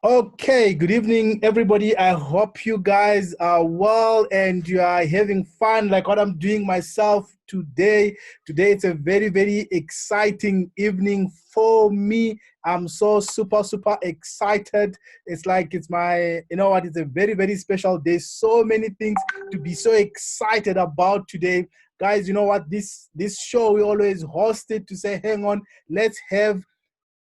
Okay, good evening, everybody. I hope you guys are well and you are having fun like what I'm doing myself today. Today, it's a very, very exciting evening for me. I'm so super excited. It's like it's my, you know what, it's a very, very special day. So many things to be so excited about today. Guys, you know what, this show we always host it to say, hang on, let's have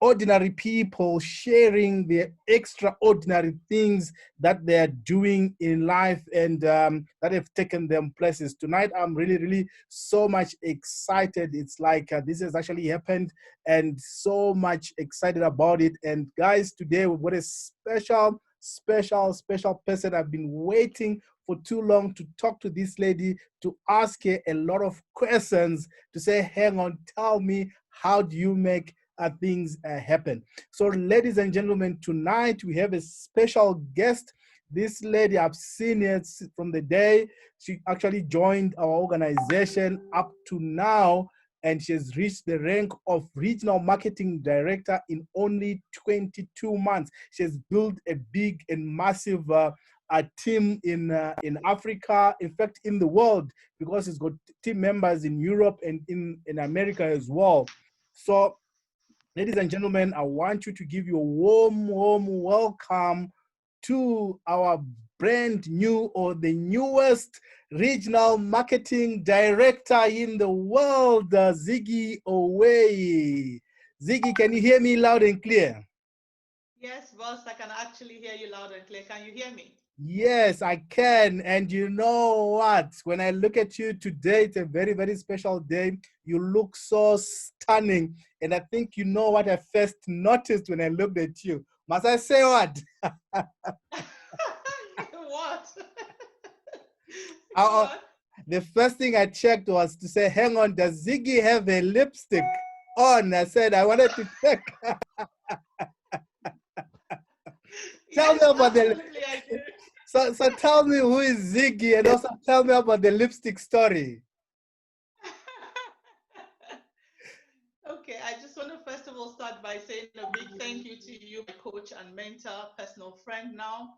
ordinary people sharing their extraordinary things that they're doing in life and that have taken them places. Tonight, I'm really so much excited. It's like this has actually happened and so much excited about it. And guys, today we've got a special person. I've been waiting for too long to talk to this lady, to ask her a lot of questions, to say, hang on, tell me, how do you make things happen? So, ladies and gentlemen, tonight we have a special guest. This lady, I've seen it from the day she actually joined our organization up to now, and she has reached the rank of regional marketing director in only 22 months. She has built a big and massive a team in Africa, in fact, in the world, because it's got team members in Europe and in America as well. So, ladies and gentlemen, I want you to give you a warm welcome to our brand new or the newest regional marketing director in the world, Ziggy Away. Ziggy, can you hear me loud and clear? Yes, boss, I can actually hear you loud and clear. Can you hear me? Yes, I can. And you know what? When I look at you today, it's a very special day. You look so stunning. And I think you know what I first noticed when I looked at you. Must I say what? What? Go Uh, on. the first thing I checked was to say, hang on, does Ziggy have a lipstick on? I said, I wanted to check. Tell me Yes, about the absolutely, I do. so tell me who is Ziggy and also tell me about the lipstick story. Okay, I just want to first of all start by saying a big thank you to you, my coach and mentor, personal friend now.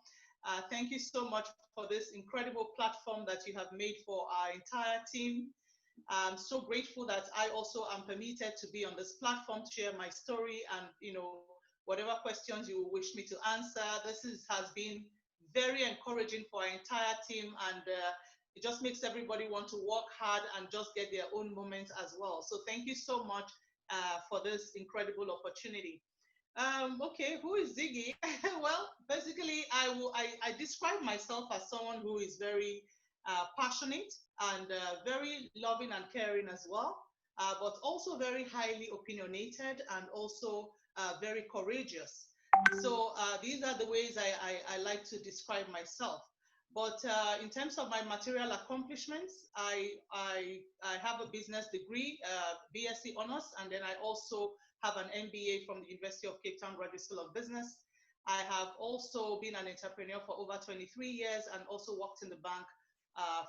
Thank you so much for this incredible platform that you have made for our entire team. I'm so grateful that I also am permitted to be on this platform to share my story and whatever questions you wish me to answer. Has been very encouraging for our entire team, and it just makes everybody want to work hard and just get their own moments as well. So thank you so much for this incredible opportunity. Okay, who is Ziggy? Well, basically, I describe myself as someone who is very passionate and very loving and caring as well, but also very highly opinionated and also very courageous. So these are the ways I like to describe myself. But in terms of my material accomplishments, I have a business degree, BSc honors, and then I also have an MBA from the University of Cape Town Graduate School of Business. I have also been an entrepreneur for over 23 years and also worked in the bank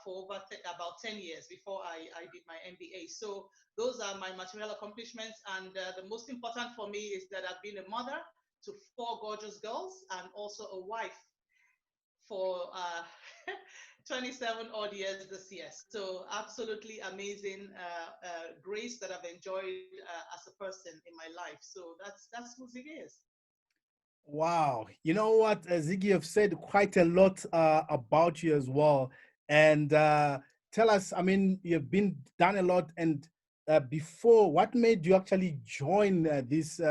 for about 10 years before I did my MBA. So those are my material accomplishments. And the most important for me is that I've been a mother to 4 gorgeous girls and also a wife for 27 odd years this year. So absolutely amazing grace that I've enjoyed as a person in my life. So that's who Ziggy is. Wow. You know what, Ziggy, have said quite a lot about you as well. And tell us, I mean, you've been done a lot. And before, what made you actually join this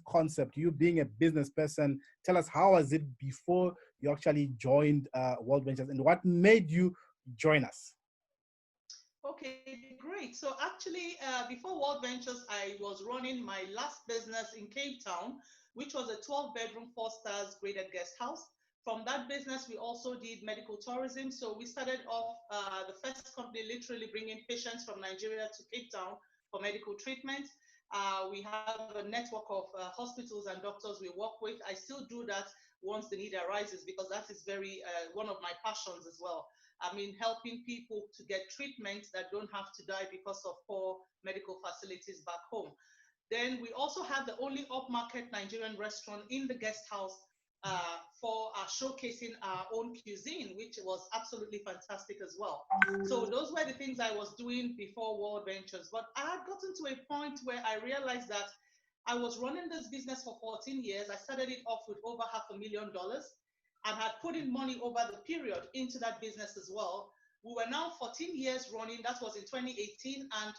concept? You being a business person, tell us how was it before you actually joined World Ventures, and what made you join us? Okay, great. So actually, before World Ventures, I was running my last business in Cape Town, which was a 12-bedroom, 4 stars graded guest house. From that business, we also did medical tourism. So we started off the first company literally bringing patients from Nigeria to Cape Town for medical treatment. We have a network of hospitals and doctors we work with. I still do that once the need arises because that is very one of my passions as well. I mean, helping people to get treatments that don't have to die because of poor medical facilities back home. Then we also have the only upmarket Nigerian restaurant in the guest house for showcasing our own cuisine, which was absolutely fantastic as well. So those were the things I was doing before World Ventures. But I had gotten to a point where I realized that I was running this business for 14 years. I started it off with over $500,000 and had put in money over the period into that business as well. We were now 14 years running. That was in 2018, and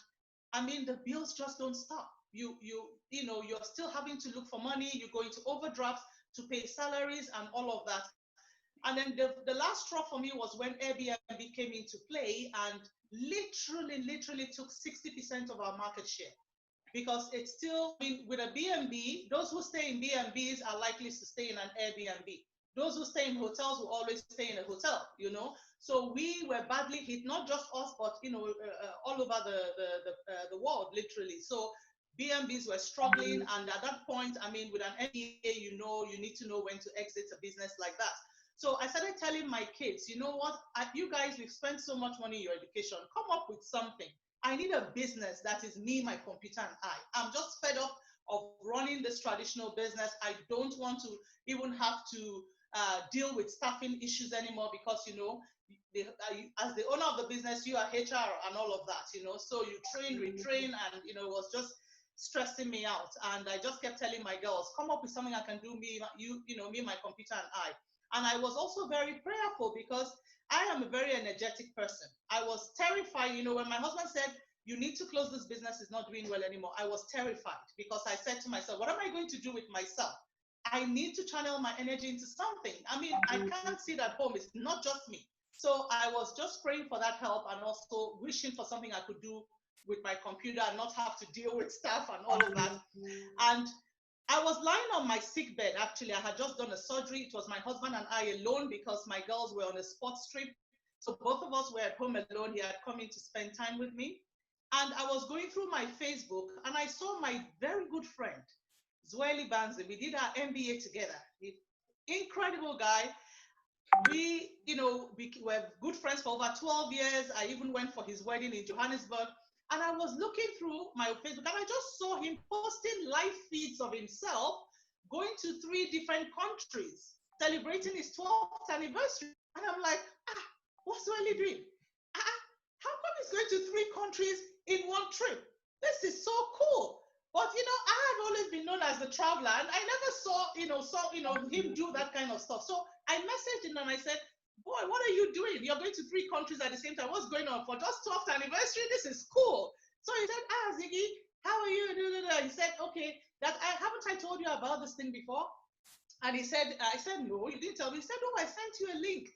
I mean the bills just don't stop. You're still having to look for money. You go into overdrafts to pay salaries and all of that. And then the last straw for me was when Airbnb came into play and literally took 60% of our market share, because it's still, I mean, with a B&B, those who stay in B&Bs are likely to stay in an Airbnb. Those who stay in hotels will always stay in a hotel, you know. So we were badly hit, not just us, but all over the world, literally. So B&Bs were struggling, and at that point, I mean, with an MBA, you need to know when to exit a business like that. So I started telling my kids, you know what, you guys, we've spent so much money in your education, come up with something. I need a business that is me, my computer, and I. I'm just fed up of running this traditional business. I don't want to even have to deal with staffing issues anymore, because, as the owner of the business, you are HR and all of that, so you train, retrain, and, it was just stressing me out. And I just kept telling my girls, come up with something I can do, me, my computer, and I. And I was also very prayerful, because I am a very energetic person. I was terrified, when my husband said, you need to close this business, it's not doing well anymore. I was terrified, because I said to myself, what am I going to do with myself? I need to channel my energy into something. I mean, I can't sit at home. It's not just me. So I was just praying for that help, and also wishing for something I could do with my computer and not have to deal with stuff and all of that. And I was lying on my sick bed. Actually, I had just done a surgery. It was my husband and I alone, because my girls were on a sports trip. So both of us were at home alone. He had come in to spend time with me. And I was going through my Facebook, and I saw my very good friend, Zweli Banzi. We did our MBA together. Incredible guy. We were good friends for over 12 years. I even went for his wedding in Johannesburg. And I was looking through my Facebook, and I just saw him posting live feeds of himself going to 3 different countries, celebrating his 12th anniversary. And I'm like, what's Welly doing? How come he's going to 3 countries in one trip? This is so cool. But I had always been known as the traveler, and I never saw him do that kind of stuff. So I messaged him and I said, boy, what are you doing? You're going to 3 countries at the same time. What's going on? For just 12th anniversary? This is cool. So he said, Ziggy, how are you? He said, okay, haven't I told you about this thing before? And he said, I said, no, you didn't tell me. He said, oh, I sent you a link.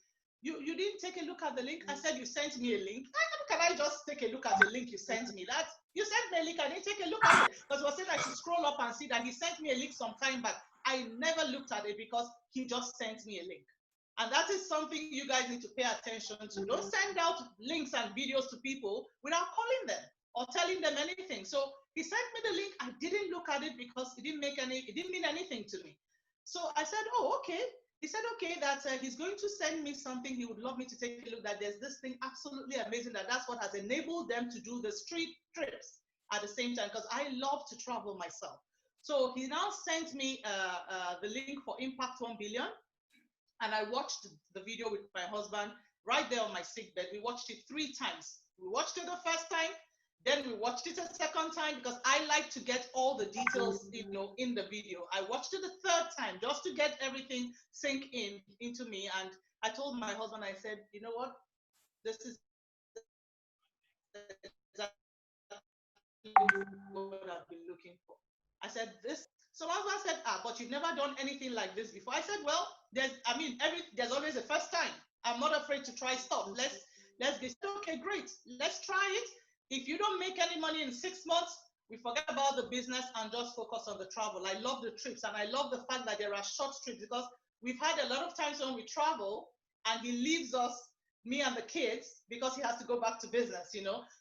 You didn't take a look at the link? I said, you sent me a link. How can I just take a look at the link you sent me? You sent me a link, I didn't take a look at it. Because he was saying I should scroll up and see that he sent me a link some time back. I never looked at it, because he just sent me a link. And that is something you guys need to pay attention to. Don't send out links and videos to people without calling them or telling them anything. So he sent me the link. I didn't look at it, because it didn't mean anything to me. So I said, oh, okay. He said, okay, that he's going to send me something. He would love me to take a look, that there's this thing absolutely amazing, that's what has enabled them to do the street trips at the same time, because I love to travel myself. So he now sent me the link for Impact 1 Billion. And I watched the video with my husband right there on my sick bed. We watched it 3 times. We watched it the first time, then we watched it a second time, because I like to get all the details, in the video. I watched it the 3rd time just to get everything sink into me. And I told my husband, I said, you know what? This is what I've been looking for. I said, this. So my husband said, but you've never done anything like this before. I said, well, there's always a first time. I'm not afraid to try stuff. Let's get, okay, great. Let's try it. If you don't make any money in 6 months, we forget about the business and just focus on the travel. I love the trips, and I love the fact that there are short trips, because we've had a lot of times when we travel and he leaves us, me and the kids, because he has to go back to business,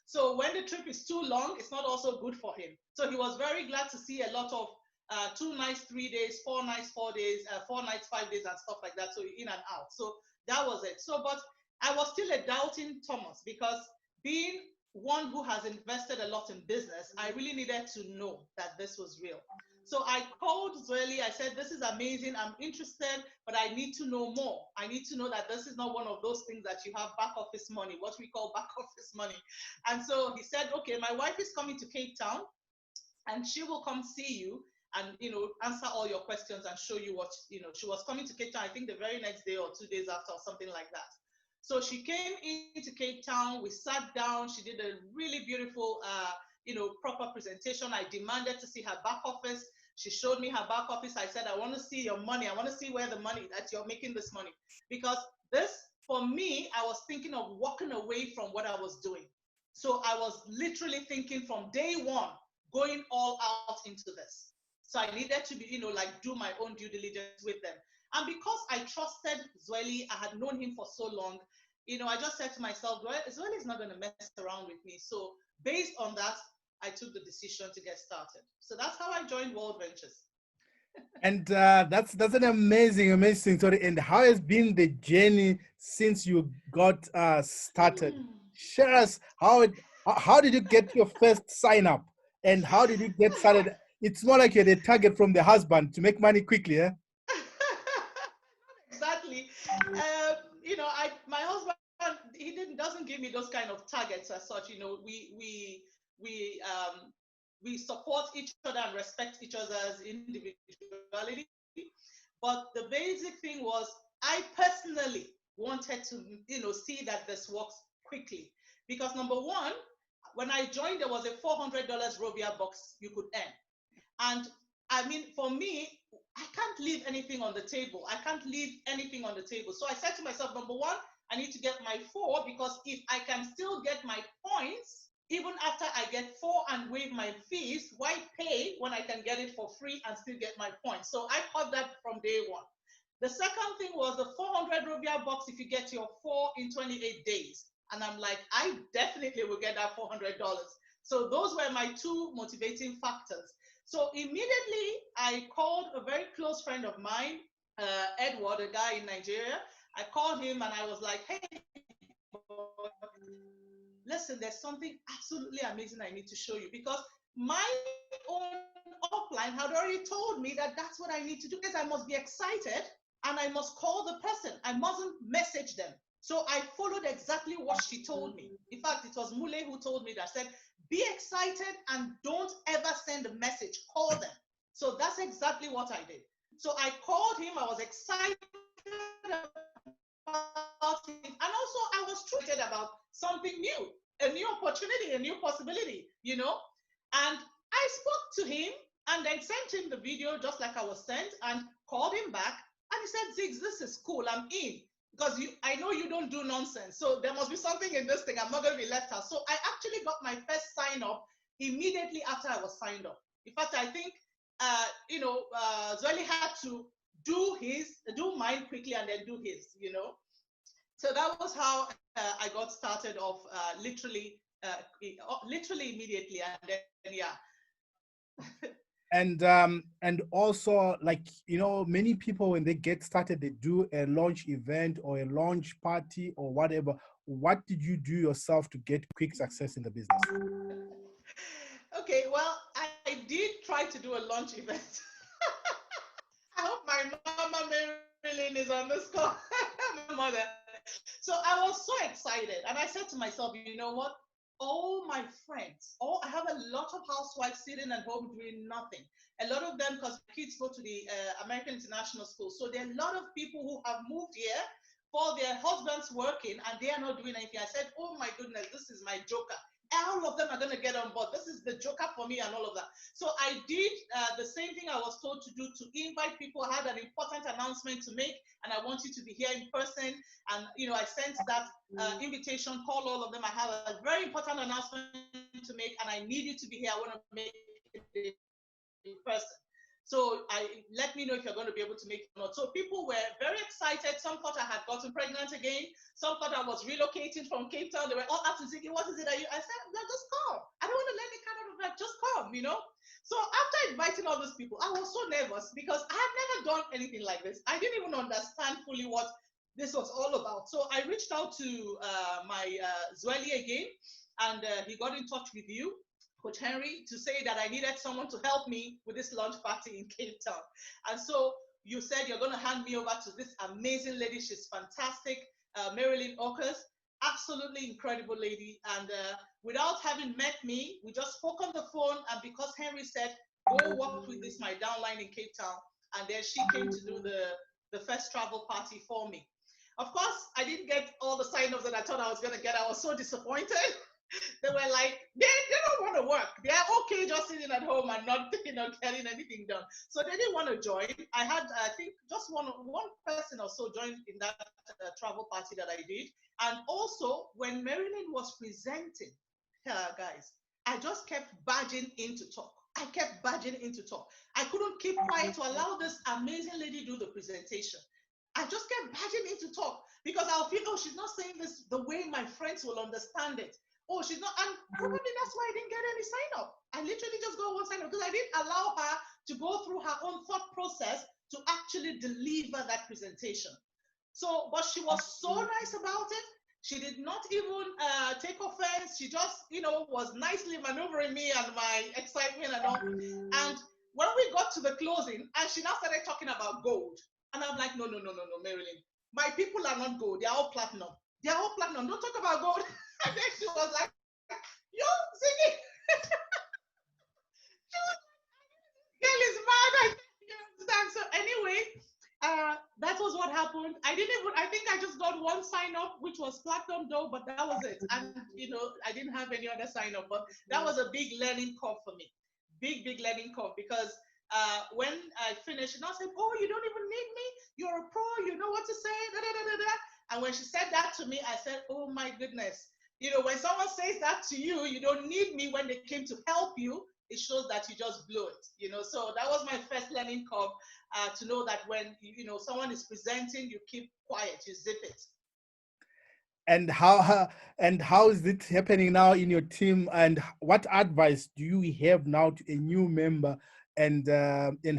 So when the trip is too long, it's not also good for him. So he was very glad to see a lot of 2 nights, 3 days, 4 nights, 4 days, 4 nights, 5 days, and stuff like that. So in and out. So that was it. So, but I was still a doubting Thomas, because being one who has invested a lot in business, I really needed to know that this was real. So I called Zoeli. I said, this is amazing. I'm interested, but I need to know more. I need to know that this is not one of those things that you have back office money, what we call back office money. And so he said, okay, my wife is coming to Cape Town and she will come see you and answer all your questions and show you what she was coming to Cape Town, I think the very next day or 2 days after or something like that. So she came into Cape Town, we sat down, she did a really beautiful proper presentation. I demanded to see her back office. She showed me her back office. I said, I want to see your money. I want to see where the money that you're making this money. Because this, for me, I was thinking of walking away from what I was doing. So I was literally thinking from day one, going all out into this. So I needed to be, like do my own due diligence with them. And because I trusted Zweli, I had known him for so long, I just said to myself, Zweli is not going to mess around with me. So based on that, I took the decision to get started. So that's how I joined World Ventures. And that's an amazing story. And how has been the journey since you got started? Share us how did you get your first sign up, and how did you get started? It's more like you're the target from the husband to make money quickly, eh? Exactly. My husband, he doesn't give me those kind of targets as such. We we support each other and respect each other's individuality. But the basic thing was, I personally wanted to, see that this works quickly. Because number one, when I joined, there was a $400 Rovia box you could earn. And I mean, for me, I can't leave anything on the table. I can't leave anything on the table. So I said to myself, number one, I need to get my 4, because if I can still get my points, even after I get 4 and waive my fees, why pay when I can get it for free and still get my points? So I caught that from day one. The second thing was the 400 Rovia box if you get your 4 in 28 days. And I'm like, I definitely will get that $400. So those were my 2 motivating factors. So immediately I called a very close friend of mine, Edward, a guy in Nigeria. I called him and I was like, hey, listen, there's something absolutely amazing I need to show you, because my own upline had already told me that that's what I need to do, because I must be excited and I must call the person. I mustn't message them. So I followed exactly what she told me. In fact, it was Mule who told me that, said, be excited and don't ever send a message, call them. So that's exactly what I did. So I called him, I was excited about it, and also I was excited about something new, a new opportunity, a new possibility. And I spoke to him and then sent him the video just like I was sent, and called him back, and he said, Ziggs, this is cool, I'm in. Because I know you don't do nonsense. So there must be something in this thing. I'm not going to be left out. So I actually got my first sign up immediately after I was signed up. In fact, I think, Zweli had to do mine quickly and then do his. So that was how I got started off, literally immediately. And then, yeah. And also, like, many people, when they get started, they do a launch event or a launch party or whatever. What did you do yourself to get quick success in the business? Okay, well, I did try to do a launch event. I hope my mama Marilyn is on this call. My mother. So I was so excited, and I said to myself, you know what? All my friends, I have a lot of housewives sitting at home doing nothing. A lot of them, because kids go to the American International School. So there are a lot of people who have moved here for their husbands working, and they are not doing anything. I said, oh my goodness, this is my joker. All of them are going to get on board. This is the joker for me and all of that. So I did the same thing I was told to do, to invite people. I had an important announcement to make, and I want you to be here in person. And, I sent that invitation, call all of them. I have a very important announcement to make, and I need you to be here. I want to make it in person. So let me know if you're going to be able to make it or not. So people were very excited. Some thought I had gotten pregnant again. Some thought I was relocating from Cape Town. They were all asking, Ziggy, what is it that you? I said, no, just come. I don't want to let the cat out of bed. Just come. So after inviting all those people, I was so nervous because I had never done anything like this. I didn't even understand fully what this was all about. So I reached out to my Zweli again, and he got in touch with you, Coach Henry, to say that I needed someone to help me with this launch party in Cape Town. And so you said you're going to hand me over to this amazing lady. She's fantastic, Marilyn Ockers. Absolutely incredible lady. And without having met me, we just spoke on the phone. And because Henry said, go work with this, my downline in Cape Town. And then she came to do the first travel party for me. Of course, I didn't get all the sign-ups that I thought I was going to get. I was so disappointed. They were like, they don't want to work. They're okay just sitting at home and not getting anything done. So they didn't want to join. I had, I think, just one person or so joined in that travel party that I did. And also, when Marilyn was presenting, guys, I just kept barging in to talk. I kept barging in to talk. I couldn't keep quiet to allow this amazing lady do the presentation. I just kept barging in to talk because I'll feel, oh, she's not saying this the way my friends will understand it. Oh, she's not, and probably that's why I didn't get any sign up. I literally just got one sign up because I didn't allow her to go through her own thought process to actually deliver that presentation. So, but she was so nice about it. She did not even take offense. She just, was nicely maneuvering me and my excitement and all. And when we got to the closing, and she now started talking about gold. And I'm like, no, Marilyn. My people are not gold. They're all platinum. They're all platinum. Don't talk about gold. And then she was like, yo, Ziggy. Girl is mad. You understand? So anyway, that was what happened. I think I just got one sign up, which was platinum though, but that was it. And, I didn't have any other sign up, but that was a big learning curve for me. Big learning curve because when I finished, and I said, oh, you don't even need me. You're a pro. You know what to say. Da, da, da, da, da. And when she said that to me, I said, oh my goodness. When someone says that to you, you don't need me when they came to help you. It shows that you just blew it, So that was my first learning curve to know that when, someone is presenting, you keep quiet, you zip it. And how is it happening now in your team? And what advice do you have now to a new member? And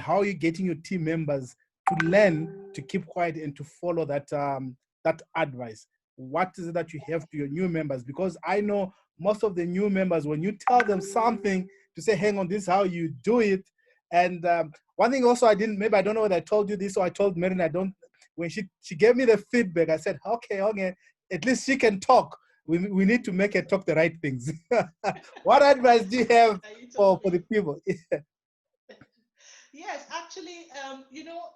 how are you getting your team members to learn to keep quiet and to follow that that advice? What is it that you have to your new members? Because I know most of the new members, when you tell them something to say, hang on, this is how you do it. And one thing also I don't know whether I told you this or I told Marin, when she gave me the feedback, I said, okay, at least she can talk. We need to make her talk the right things. What advice do you have for the people? Yes, actually,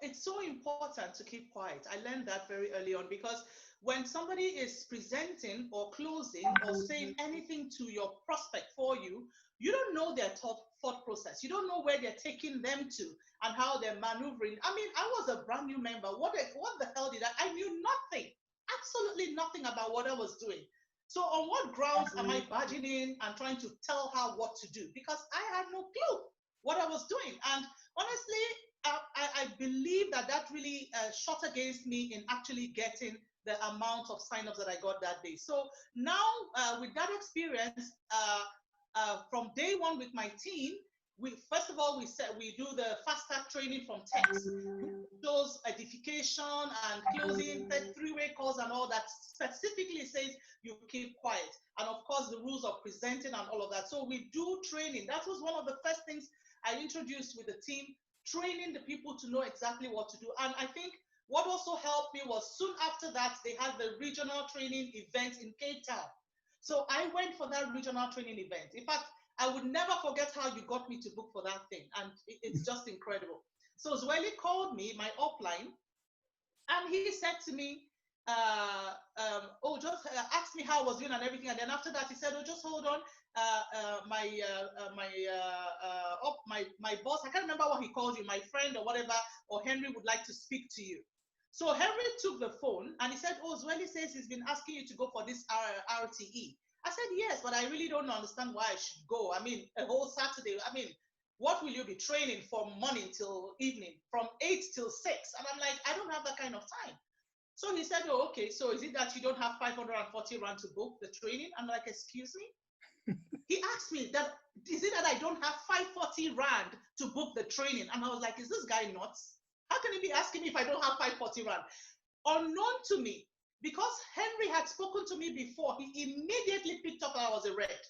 it's so important to keep quiet. I learned that very early on because when somebody is presenting or closing or saying anything to your prospect for you, you don't know their thought process. You don't know where they're taking them to and how they're maneuvering. I mean, I was a brand new member. What the hell did I knew nothing, absolutely nothing about what I was doing. So on what grounds am I barging in and trying to tell her what to do? Because I had no clue what I was doing. And honestly, I believe that really shot against me in actually getting the amount of signups that I got that day. So now with that experience, from day one with my team, first of all, we do the fast track training from text, those edification and closing, three-way calls and all that specifically says you keep quiet. And of course, the rules of presenting and all of that. So we do training. That was one of the first things I introduced with the team, training the people to know exactly what to do. And I think what also helped me was soon after that, they had the regional training event in Cape Town. So I went for that regional training event. In fact, I would never forget how you got me to book for that thing. And it's just incredible. So Zweli called me, my upline, and he said to me, just ask me how I was doing and everything. And then after that, he said, oh, just hold on. My boss, I can't remember what he called you, my friend or whatever, or Henry would like to speak to you. So Henry took the phone and he said, oh, Zweli says he's been asking you to go for this RTE. I said, yes, but I really don't understand why I should go. I mean, a whole Saturday. I mean, what will you be training from morning till evening, from 8 till 6? And I'm like, I don't have that kind of time. So he said, oh, okay, so is it that you don't have 540 rand to book the training? I'm like, excuse me? He asked me, is it that I don't have 540 rand to book the training? And I was like, is this guy nuts? How can he be asking me if I don't have 540 rand? Unknown to me, because Henry had spoken to me before, he immediately picked up that I was a red.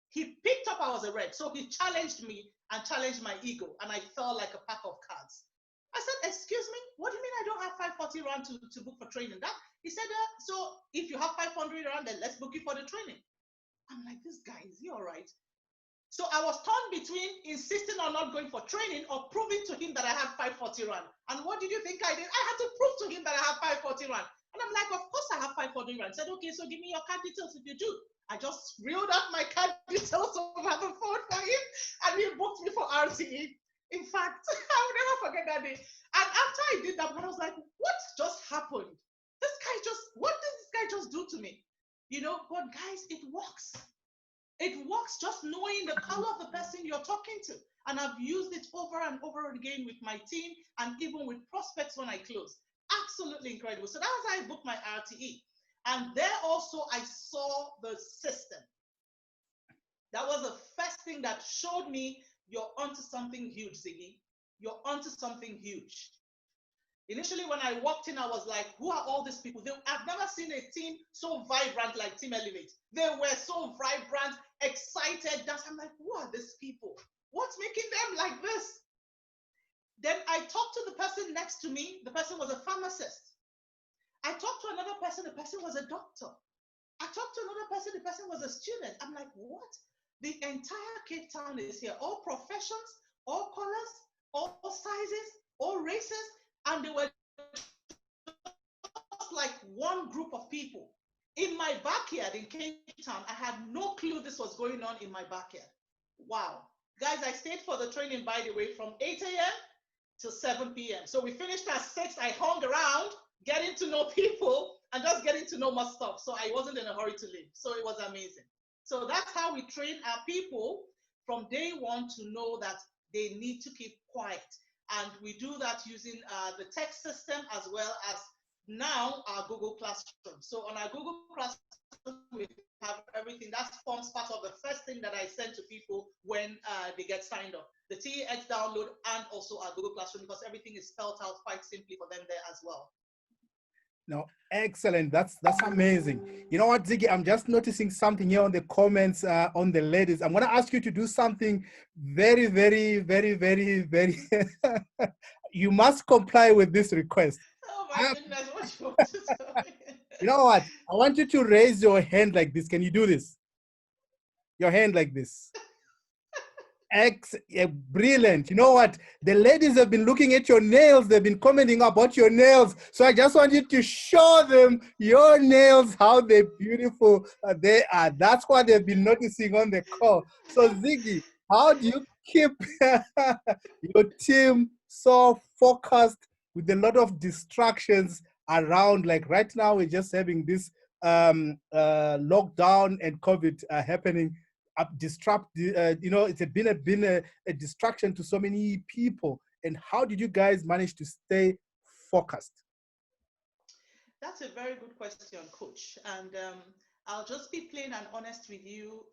He picked up I was a red. So he challenged me and challenged my ego. And I felt like a pack of cards. I said, excuse me, what do you mean I don't have 540 rand to book for training? That he said, so if you have 500 rand, then let's book you for the training. I'm like, this guy, is he all right? So I was torn between insisting on not going for training or proving to him that I had 540 rand. And what did you think I did? I had to prove to him that I have 540 rand. And I'm like, of course I have 540 rand. I said, okay, so give me your card details if you do. I just reeled out my card details over the phone for him, and he booked me for RTE. In fact, I will never forget that day. And after I did that, I was like, what just happened? What did this guy just do to me? You know, but guys, it works. It works just knowing the color of the person you're talking to. And I've used it over and over again with my team and even with prospects when I close. Absolutely incredible. So that was how I booked my RTE. And there also I saw the system. That was the first thing that showed me you're onto something huge, Ziggy. You're onto something huge. Initially, when I walked in, I was like, who are all these people? I've never seen a team so vibrant like Team Elevate. They were so vibrant, excited. I'm like, who are these people? What's making them like this? Then I talked to the person next to me. The person was a pharmacist. I talked to another person. The person was a doctor. I talked to another person. The person was a student. I'm like, what? The entire Cape Town is here. All professions, all colors, all sizes, all races. And they were just like one group of people. In my backyard in Cape Town, I had no clue this was going on in my backyard. Wow. Guys, I stayed for the training, by the way, from 8 a.m. to 7 p.m. So we finished at 6. I hung around, getting to know people and just getting to know more stuff. So I wasn't in a hurry to leave. So it was amazing. So that's how we train our people from day one to know that they need to keep quiet. And we do that using the text system as well as now our Google Classroom. So on our Google Classroom, we have everything. That forms part of the first thing that I send to people when they get signed up. The TEX download and also our Google Classroom, because everything is spelled out quite simply for them there as well. No, excellent. That's amazing. You know what, Ziggy? I'm just noticing something here on the comments on the ladies. I'm going to ask you to do something very, very, very, very, very. You must comply with this request. Oh my goodness, what you want to tell me? You know what? I want you to raise your hand like this. Can you do this? Your hand like this. Brilliant. You know what? The ladies have been looking at your nails. They've been commenting about your nails. So I just want you to show them your nails, how they're beautiful they are. That's what they've been noticing on the call. So Ziggy, how do you keep your team so focused with a lot of distractions around? Like right now, we're just having this lockdown and COVID disrupt, it's been a distraction to so many people. And how did you guys manage to stay focused? That's a very good question, Coach. And I'll just be plain and honest with you.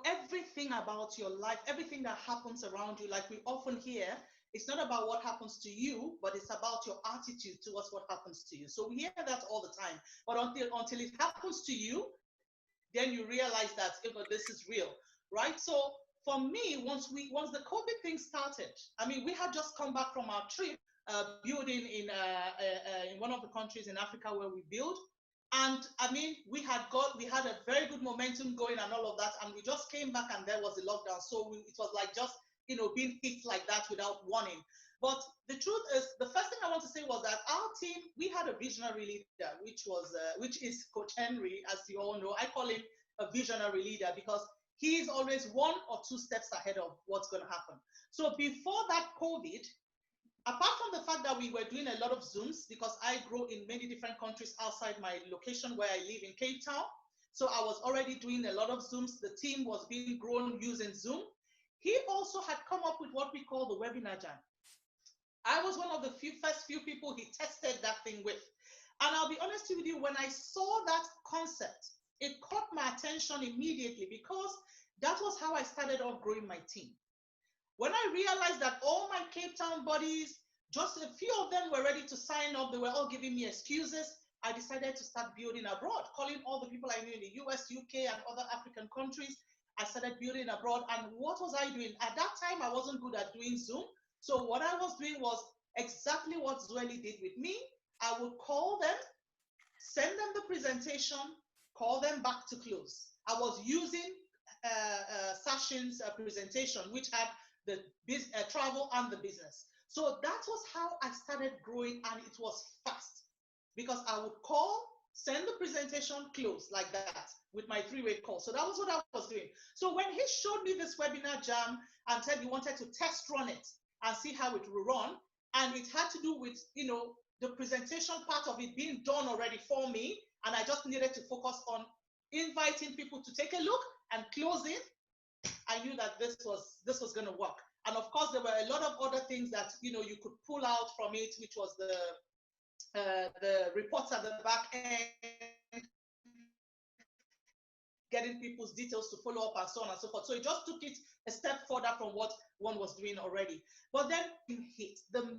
Everything about your life, everything that happens around you, like we often hear, it's not about what happens to you, but it's about your attitude towards what happens to you. So we hear that all the time. But until it happens to you, then you realize that this is real, right? So for me, once the COVID thing started, I mean, we had just come back from our trip, building in one of the countries in Africa where we build, and I mean, we had a very good momentum going and all of that, and we just came back and there was a lockdown. So it was like just being hit like that without warning. But the truth is, the first thing I want to say was that our team, we had a visionary leader, which is Coach Henry, as you all know. I call him a visionary leader because he is always 1 or 2 steps ahead of what's going to happen. So before that COVID, apart from the fact that we were doing a lot of Zooms, because I grow in many different countries outside my location where I live in Cape Town, so I was already doing a lot of Zooms. The team was being grown using Zoom. He also had come up with what we call the webinar jam. I was one of the first few people he tested that thing with. And I'll be honest with you, when I saw that concept, it caught my attention immediately because that was how I started off growing my team. When I realized that all my Cape Town buddies, just a few of them were ready to sign up, they were all giving me excuses. I decided to start building abroad, calling all the people I knew in the US, UK, and other African countries. I started building abroad. And what was I doing? At that time, I wasn't good at doing Zoom. So what I was doing was exactly what Zweli did with me. I would call them, send them the presentation, call them back to close. I was using Sachin's presentation, which had the travel and the business. So that was how I started growing, and it was fast because I would call, send the presentation, close like that with my three-way call. So that was what I was doing. So when he showed me this webinar jam and said he wanted to test run it and see how it will run, and it had to do with, the presentation part of it being done already for me, and I just needed to focus on inviting people to take a look and close it. I knew that this was going to work. And of course, there were a lot of other things that you could pull out from it, which was the reports at the back end, getting people's details to follow up and so on and so forth. So it just took it a step further from what one was doing already. But then it hit. The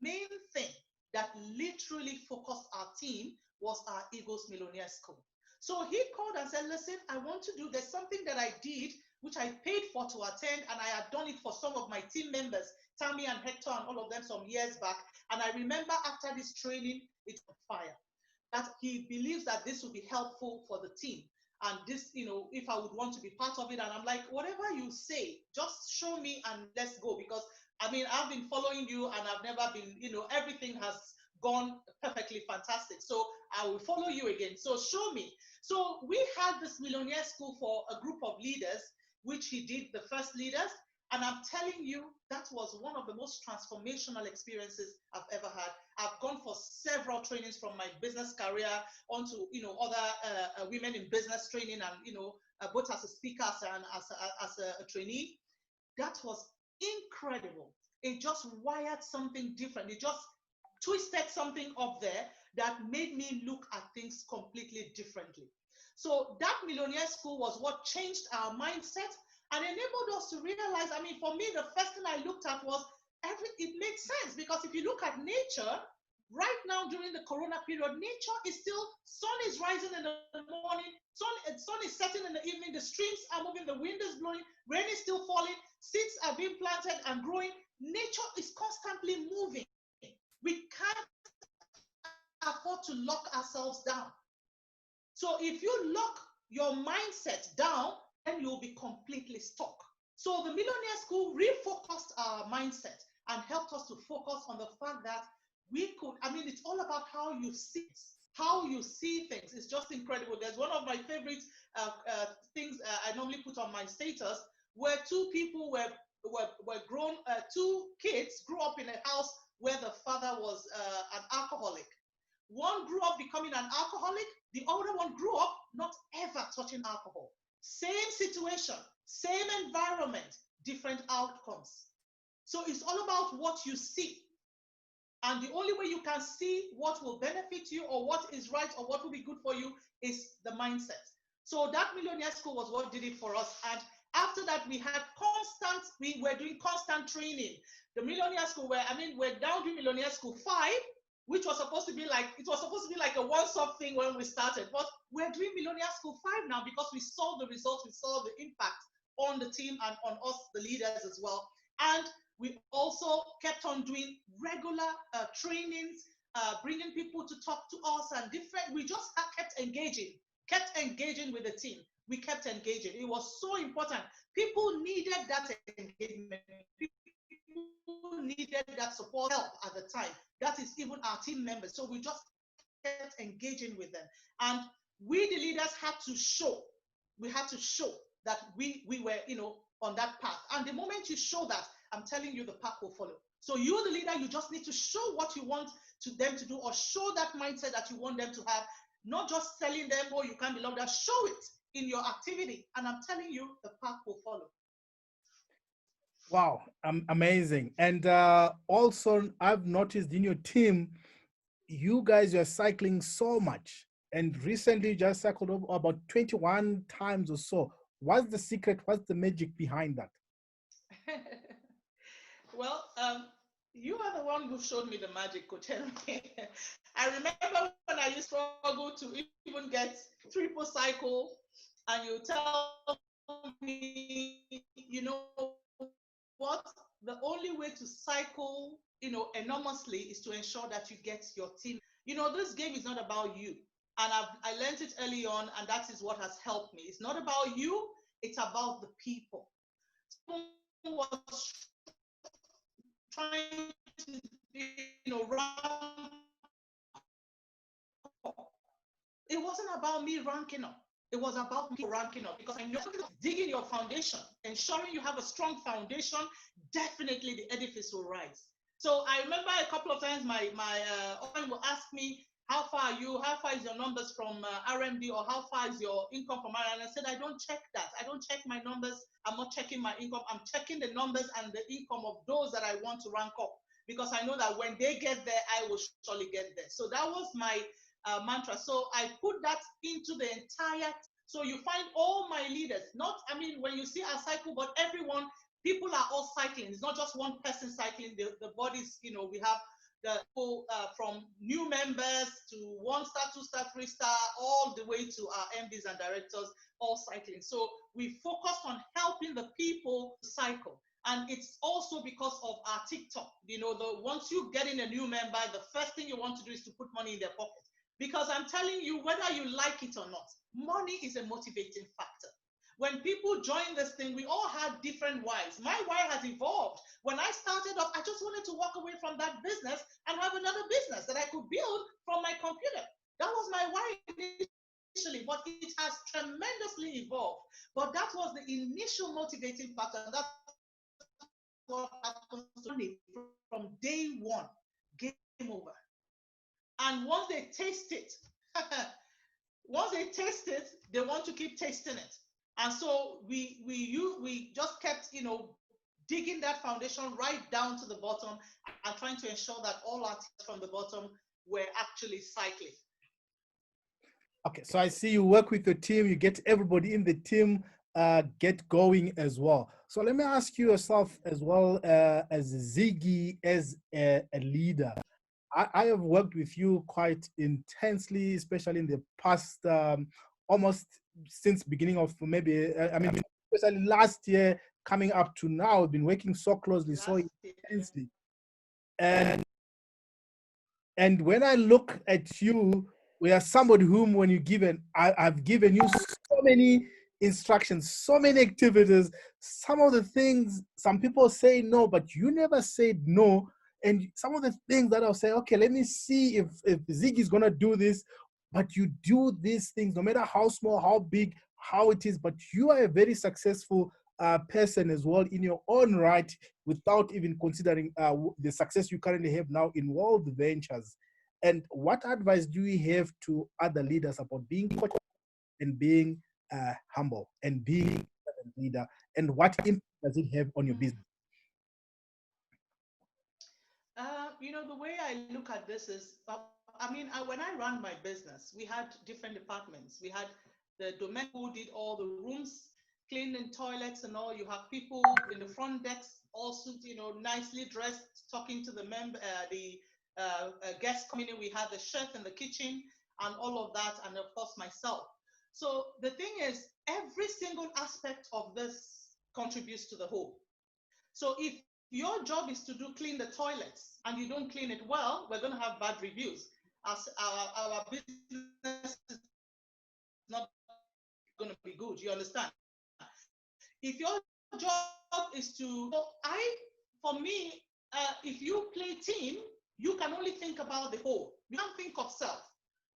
main thing that literally focused our team was our Eagles Millionaire School. So he called and said, listen, I want to do, there's something that I did, which I paid for to attend, and I had done it for some of my team members, Tammy and Hector and all of them some years back. And I remember after this training, it's on fire. That he believes that this will be helpful for the team. And this, if I would want to be part of it, and I'm like, whatever you say, just show me and let's go. Because, I've been following you and I've never been, everything has gone perfectly fantastic. So I will follow you again. So show me. So we had this millionaire school for a group of leaders, which he did the first leaders. And I'm telling you, that was one of the most transformational experiences I've ever had. I've gone for several trainings from my business career onto, other women in business training and, both as a speaker and as a trainee. That was incredible. It just wired something different. It just twisted something up there that made me look at things completely differently. So that millionaire school was what changed our mindset and enabled us to realize, for me, the first thing I looked at was it made sense, because if you look at nature, right now during the corona period, nature is still, sun is rising in the morning, sun is setting in the evening, the streams are moving, the wind is blowing, rain is still falling, seeds are being planted and growing. Nature is constantly moving. We can't afford to lock ourselves down. So if you lock your mindset down, then you'll be completely stuck. So the Millionaire School refocused our mindset and helped us to focus on the fact that we could, it's all about how you see things. It's just incredible. There's one of my favorite things I normally put on my status, where two people were grown, two kids grew up in a house where the father was an alcoholic. One grew up becoming an alcoholic, the other one grew up not ever touching alcohol. Same situation, same environment, different outcomes. So it's all about what you see. And the only way you can see what will benefit you or what is right or what will be good for you is the mindset. So that Millionaire School was what did it for us. And after that, we were doing constant training. The Millionaire School, we're down to Millionaire School 5, which was supposed to be like a one-stop thing when we started. But we're doing Millionaire School 5 now because we saw the results, we saw the impact on the team and on us, the leaders as well. And we also kept on doing regular trainings, bringing people to talk to us and we just kept engaging with the team. We kept engaging. It was so important. People needed that engagement. People needed that support, help at the time. That is even our team members. So we just kept engaging with them. And we, the leaders, had to show. We had to show that we were, on that path. And the moment you show that, I'm telling you, the path will follow. So you, the leader, you just need to show what you want them to do, or show that mindset that you want them to have, not just telling them, oh, you can't belong there. Show it in your activity. And I'm telling you, the path will follow. Wow, amazing. And also, I've noticed in your team, you guys are cycling so much. And recently, you just cycled over about 21 times or so. What's the secret? What's the magic behind that? Well, You are the one who showed me the magic, Coach Henry. I remember when I used to struggle to even get triple cycle, and you tell me, what? The only way to cycle, enormously is to ensure that you get your team. This game is not about you. And I learned it early on, and that is what has helped me. It's not about you, it's about the people. Someone was trying to, rank up. It wasn't about me ranking up. It was about me ranking up, because I know digging your foundation, ensuring you have a strong foundation, definitely the edifice will rise. So I remember a couple of times my friend will ask me, how far are you? How far is your numbers from RMD, or how far is your income from RMD? And I said, I don't check that. I don't check my numbers. I'm not checking my income. I'm checking the numbers and the income of those that I want to rank up, because I know that when they get there, I will surely get there. So that was my mantra. So I put that into the entire. So you find all my leaders, not, when you see our cycle, but everyone, people are all cycling. It's not just one person cycling. The bodies, we have the people from new members to 1 star, 2 star, 3 star, all the way to our MDs and directors, all cycling. So we focus on helping the people cycle. And it's also because of our TikTok. Once you get in a new member, the first thing you want to do is to put money in their pocket. Because I'm telling you, whether you like it or not, money is a motivating factor. When people join this thing, we all had different whys. My why has evolved. When I started off, I just wanted to walk away from that business and have another business that I could build from my computer. That was my why initially, but it has tremendously evolved. But that was the initial motivating factor. And that's what happens to me from day one. Game over. And once they taste it, they want to keep tasting it. And so we just kept, digging that foundation right down to the bottom and trying to ensure that all our teams from the bottom were actually cycling. Okay, so I see you work with your team, you get everybody in the team get going as well. So let me ask you yourself as well, as Ziggy, as a leader. I have worked with you quite intensely, especially in the past, almost since beginning of maybe, especially last year coming up to now. I've been working so closely, so intensely. And when I look at you, we are somebody whom, when you given, I've given you so many instructions, so many activities. Some of the things, some people say no, but you never said no. And some of the things that I'll say, okay, let me see if Ziggy is gonna do this, but you do these things, no matter how small, how big, how it is. But you are a very successful person as well in your own right, without even considering the success you currently have now in world ventures. And what advice do you have to other leaders about being coach and being humble and being a leader, and what impact does it have on your business? The way I look at this is, when I ran my business, we had different departments. We had the domain who did all the rooms, cleaning toilets and all. You have people in the front desk, also, nicely dressed, talking to the guests coming in. We had the chef in the kitchen and all of that, and of course myself. So the thing is, every single aspect of this contributes to the whole. So if your job is to clean the toilets and you don't clean it well, we're going to have bad reviews. As our business is not going to be good. You understand? If your job is to, for me, if you play team, you can only think about the whole. You can't think of self.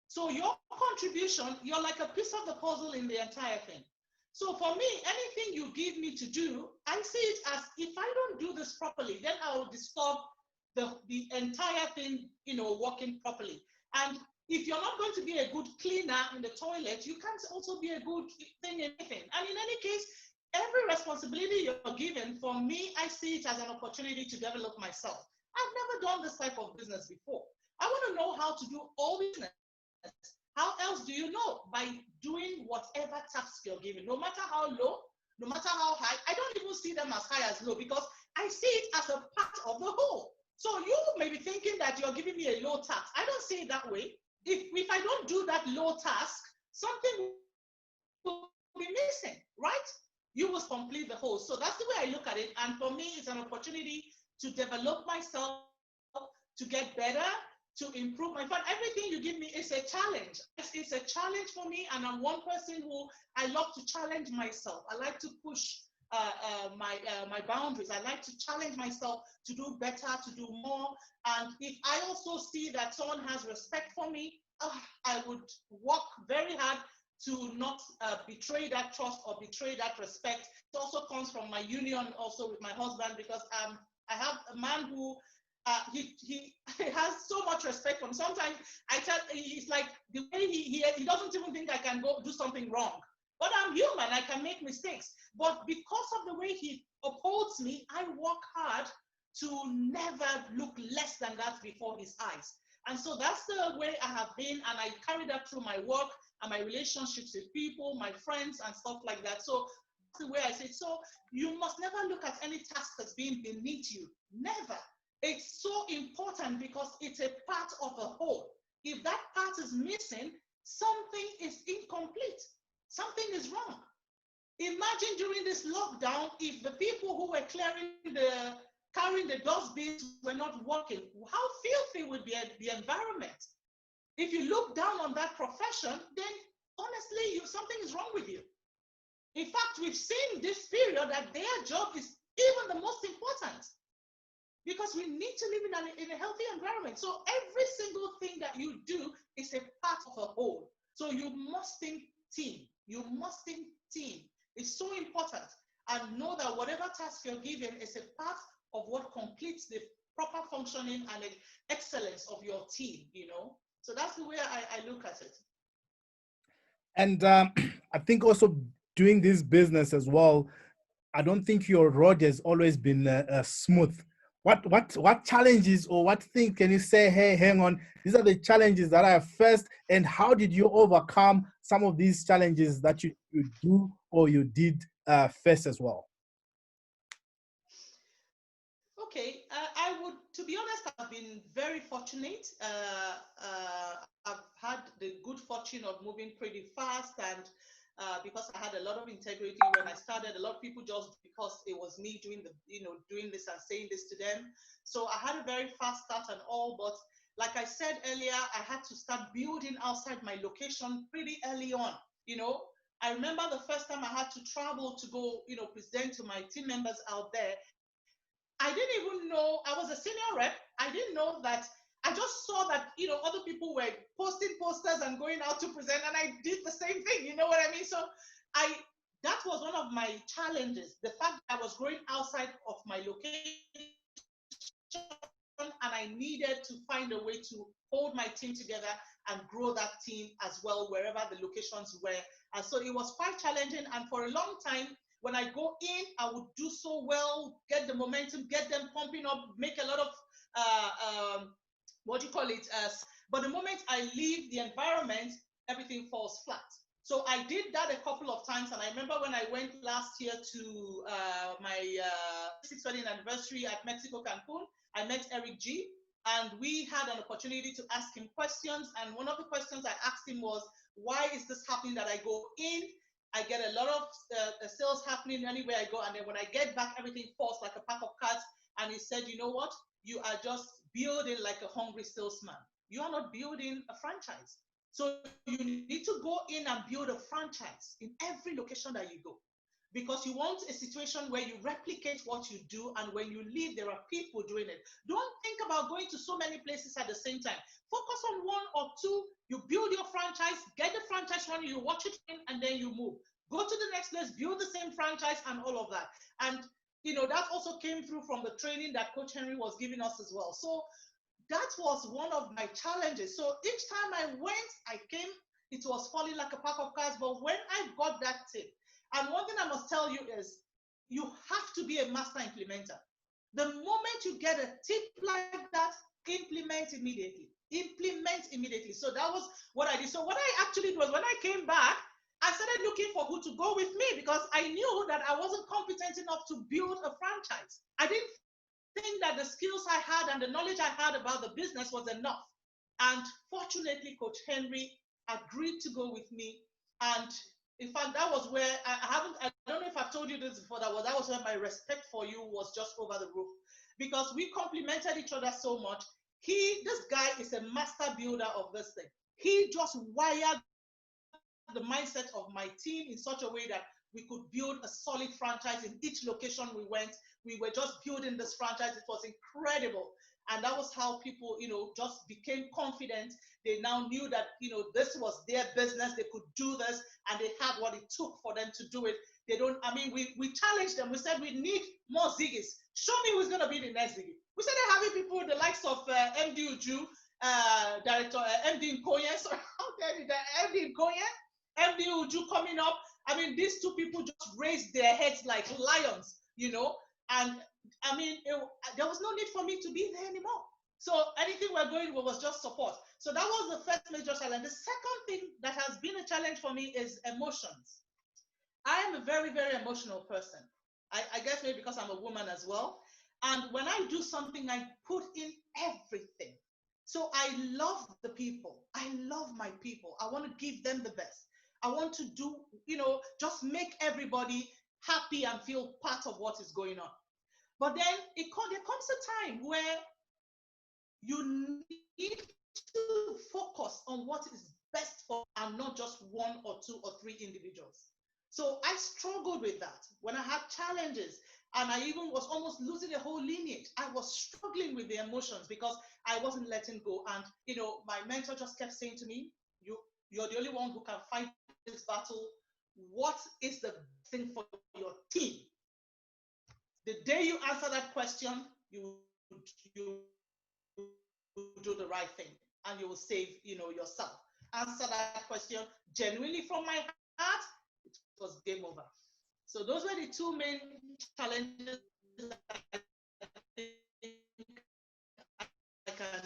So your contribution, you're like a piece of the puzzle in the entire thing. So for me, anything you give me to do, I see it as, if I don't do this properly, then I will disturb the entire thing, working properly. And if you're not going to be a good cleaner in the toilet, you can't also be a good thing in anything. And in any case, every responsibility you're given, for me, I see it as an opportunity to develop myself. I've never done this type of business before. I want to know how to do all business. How else do you know? By doing whatever task you're given, no matter how low, no matter how high. I don't even see them as high as low, because I see it as a part of the whole. So you may be thinking that you're giving me a low task. I don't see it that way. If I don't do that low task, something will be missing, right? You will complete the whole. So that's the way I look at it. And for me, it's an opportunity to develop myself, to get better, to improve my fun. Everything you give me is a challenge. It's a challenge for me, and I'm one person who I love to challenge myself. I like to push my boundaries. I like to challenge myself to do better, to do more. And if I also see that someone has respect for me, I would work very hard to not betray that trust or betray that respect. It also comes from my union also with my husband, because I have a man who he has so much respect for me. Sometimes I tell he's like the way he doesn't even think I can go do something wrong. But I'm human, I can make mistakes. But because of the way he upholds me, I work hard to never look less than that before his eyes. And so that's the way I have been, and I carry that through my work and my relationships with people, my friends, and stuff like that. So that's the way I say it. So you must never look at any task as being beneath you. Never. It's so important because it's a part of a whole. If that part is missing, something is incomplete. Something is wrong. Imagine during this lockdown, if the people who were carrying the dustbins were not working, how filthy would be the environment? If you look down on that profession, then honestly, something is wrong with you. In fact, we've seen this period that their job is even the most important, because we need to live in a healthy environment. So every single thing that you do is a part of a whole. So you must think team. You must think team. It's so important. And know that whatever task you're given is a part of what completes the proper functioning and excellence of your team, you know. So that's the way I look at it. And I think also doing this business as well, I don't think your road has always been smooth. What challenges or what thing can you say? Hey, hang on, these are the challenges that I have faced, and how did you overcome some of these challenges that you do or you did face as well? Okay, I would, to be honest, I've been very fortunate. I've had the good fortune of moving pretty fast, and because I had a lot of integrity when I started, a lot of people just because it was me doing doing this and saying this to them. So I had a very fast start and all, but like I said earlier, I had to start building outside my location pretty early on. You know, I remember the first time I had to travel to go, present to my team members out there. I didn't even know I was a senior rep. I didn't know that. I just saw that, other people were posting posters and going out to present, and I did the same thing. You know what I mean? So I that was one of my challenges. The fact that I was growing outside of my location, and I needed to find a way to hold my team together and grow that team as well, wherever the locations were. And so it was quite challenging. And for a long time, when I go in, I would do so well, get the momentum, get them pumping up, make a lot of what do you call it? But the moment I leave the environment, everything falls flat. So I did that a couple of times, and I remember when I went last year to my 26th wedding anniversary at Mexico, Cancun, I met Eric G, and we had an opportunity to ask him questions. And one of the questions I asked him was, why is this happening that I go in? I get a lot of sales happening anywhere I go, and then when I get back, everything falls like a pack of cards. And he said, you know what? You are just building like a hungry salesman. You are not building a franchise. So you need to go in and build a franchise in every location that you go, because you want a situation where you replicate what you do, and when you leave, there are people doing it. Don't think about going to so many places at the same time. Focus on one or two. You build your franchise, get the franchise running, you watch it in, and then you move. Go to the next place, build the same franchise, and all of that. And that also came through from the training that Coach Henry was giving us as well. So that was one of my challenges. So each time I went, I came, it was falling like a pack of cards. But when I got that tip, and one thing I must tell you is, you have to be a master implementer. The moment you get a tip like that, implement immediately. Implement immediately. So that was what I did. So what I actually did was, when I came back, I started looking for who to go with me, because I knew that I wasn't competent enough to build a franchise. I didn't feel think that the skills I had and the knowledge I had about the business was enough. And fortunately, Coach Henry agreed to go with me. And in fact, that was where I don't know if I've told you this before, that was where my respect for you was just over the roof. Because we complemented each other so much. This guy is a master builder of this thing. He just wired the mindset of my team in such a way that we could build a solid franchise in each location we went. We were just building this franchise. It was incredible. And that was how people, just became confident. They now knew that, this was their business. They could do this, and they had what it took for them to do it. They don't, I mean, we challenged them. We said, we need more Ziggies. Show me who's going to be the next Ziggy. We said they're having people, the likes of MD Uju, Director MD Nkoye. Sorry, how dare you, MD Nkoye, MD Uju coming up. I mean, these two people just raised their heads like lions, and I mean, there was no need for me to be there anymore. So anything we're going with was just support. So that was the first major challenge. The second thing that has been a challenge for me is emotions. I am a very, very emotional person. I guess maybe because I'm a woman as well. And when I do something, I put in everything. So I love the people. I love my people. I want to give them the best. I want to do, just make everybody happy and feel part of what is going on. But then there comes a time where you need to focus on what is best for and not just one or two or three individuals. So I struggled with that when I had challenges, and I even was almost losing a whole lineage. I was struggling with the emotions because I wasn't letting go. And my mentor just kept saying to me, you're the only one who can fight this battle. What is the thing for your team? The day you answer that question, you do the right thing, and you will save yourself. Answer that question genuinely from my heart, it was game over. So those were the two main challenges I can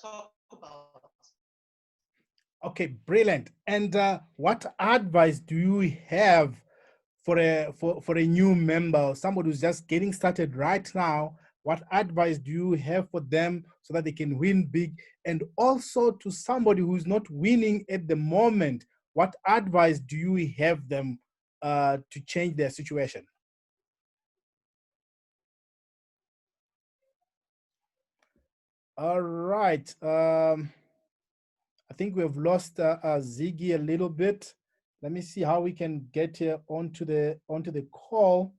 talk about. Okay, brilliant. And what advice do you have for a new member, somebody who's just getting started right now? What advice do you have for them so that they can win big? And also to somebody who's not winning at the moment, what advice do you have them to change their situation? All right. I think we have lost Ziggy a little bit. Let me see how we can get here onto the call.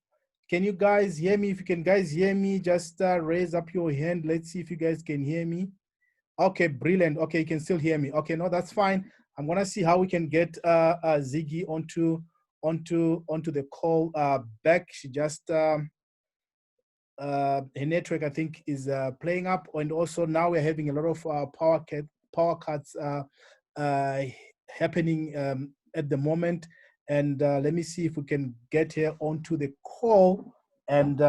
Can you guys hear me? If you can guys hear me, just raise up your hand. Let's see if you guys can hear me. Okay, brilliant. Okay, you can still hear me. Okay, no, that's fine. I'm gonna see how we can get Ziggy onto the call back. She just her network, I think, is playing up, and also now we're having a lot of power cuts uh, happening at the moment. And let me see if we can get her onto the call, and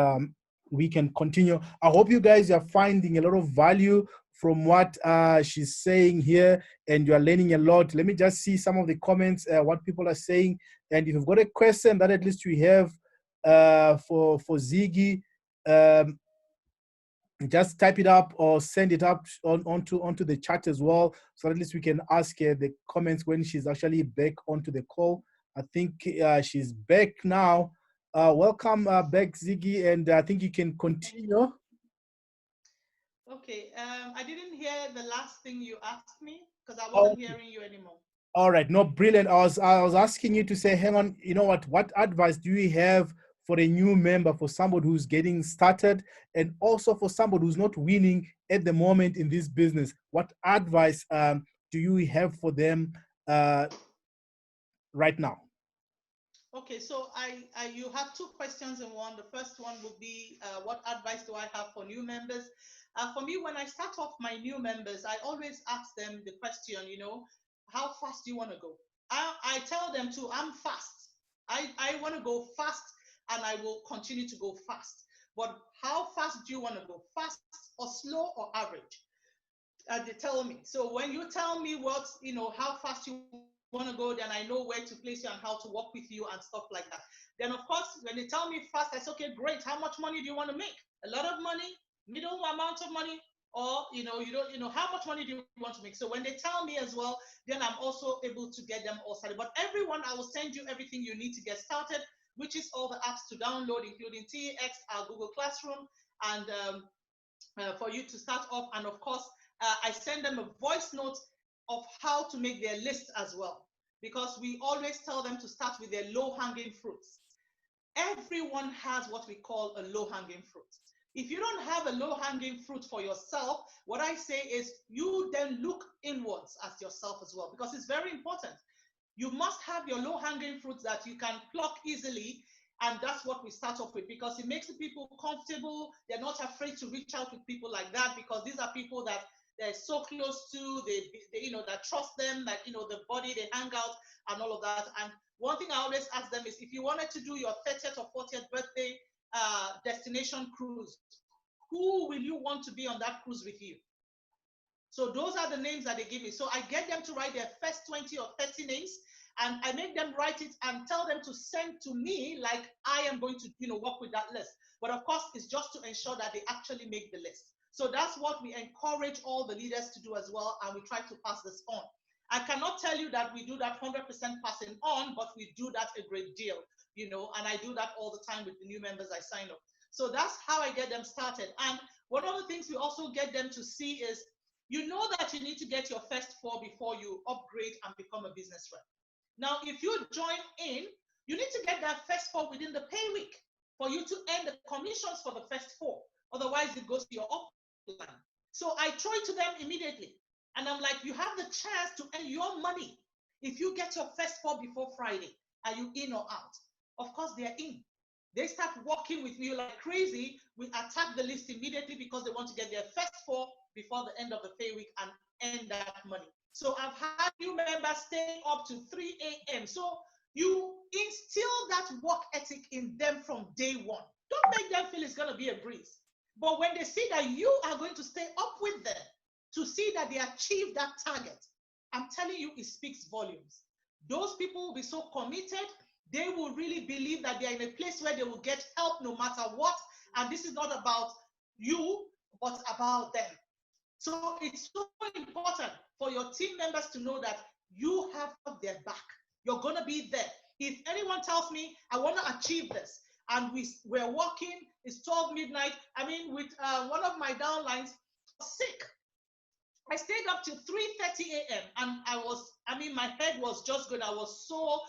we can continue. I hope you guys are finding a lot of value from what she's saying here, and you are learning a lot. Let me just see some of the comments, what people are saying. And if you've got a question that at least we have for Ziggy, um, just type it up or send it up onto the chat as well, so at least we can ask her the comments when she's actually back onto the call. I think she's back now. Welcome back, Ziggy, and I think you can continue. Okay, I didn't hear the last thing you asked me because I Oh, wasn't hearing you anymore. all right, no, brilliant. I was asking you to say, hang on, you know what advice do you have for a new member, for somebody who's getting started, and also for somebody who's not winning at the moment in this business? What advice do you have for them right now? Okay, so you have two questions in one. The first one would be, what advice do I have for new members? For me, when I start off my new members, I always ask them the question, how fast do you want to go? I tell them too, I'm fast. I want to go fast, and I will continue to go fast. But how fast do you want to go? Fast or slow or average? They tell me. So when you tell me how fast you want to want to go, then I know where to place you and how to work with you and stuff like that. Then, of course, when they tell me fast, I say, okay, great. How much money do you want to make? A lot of money, middle amount of money, or you don't, how much money do you want to make? So when they tell me as well, then I'm also able to get them all started. But everyone, I will send you everything you need to get started, which is all the apps to download, including TX, our Google Classroom, and for you to start off. And of course, I send them a voice note of how to make their list as well, because we always tell them to start with their low-hanging fruits. Everyone has what we call a low-hanging fruit. If you don't have a low-hanging fruit for yourself, what I say is you then look inwards as yourself as well, because it's very important. You must have your low-hanging fruits that you can pluck easily, and that's what we start off with, because it makes the people comfortable. They're not afraid to reach out with people like that, because these are people that they're so close to, they that trust them, that, the body, they hang out and all of that. And one thing I always ask them is, if you wanted to do your 30th or 40th birthday destination cruise, who will you want to be on that cruise with you? So those are the names that they give me. So I get them to write their first 20 or 30 names, and I make them write it and tell them to send to me like I am going to, work with that list. But of course, it's just to ensure that they actually make the list. So that's what we encourage all the leaders to do as well, and we try to pass this on. I cannot tell you that we do that 100% passing on, but we do that a great deal, and I do that all the time with the new members I sign up. So that's how I get them started. And one of the things we also get them to see is, that you need to get your first 4 before you upgrade and become a business rep. Now, if you join in, you need to get that first 4 within the pay week for you to earn the commissions for the first 4. Otherwise, it goes to your upline. So I throw it to them immediately. And I'm like, you have the chance to earn your money if you get your first 4 before Friday. Are you in or out? Of course, they're in. They start working with me like crazy. We attack the list immediately because they want to get their first 4 before the end of the pay week and earn that money. So I've had new members staying up to 3 a.m. So you instill that work ethic in them from day one. Don't make them feel it's going to be a breeze. But when they see that you are going to stay up with them to see that they achieve that target, I'm telling you, it speaks volumes. Those people will be so committed. They will really believe that they are in a place where they will get help no matter what. And this is not about you, but about them. So it's so important for your team members to know that you have their back. You're going to be there. If anyone tells me, I want to achieve this, and we're working, it's 12 midnight. I mean, with one of my downlines, sick. I stayed up till 3:30 a.m. and my head was just good. I was so,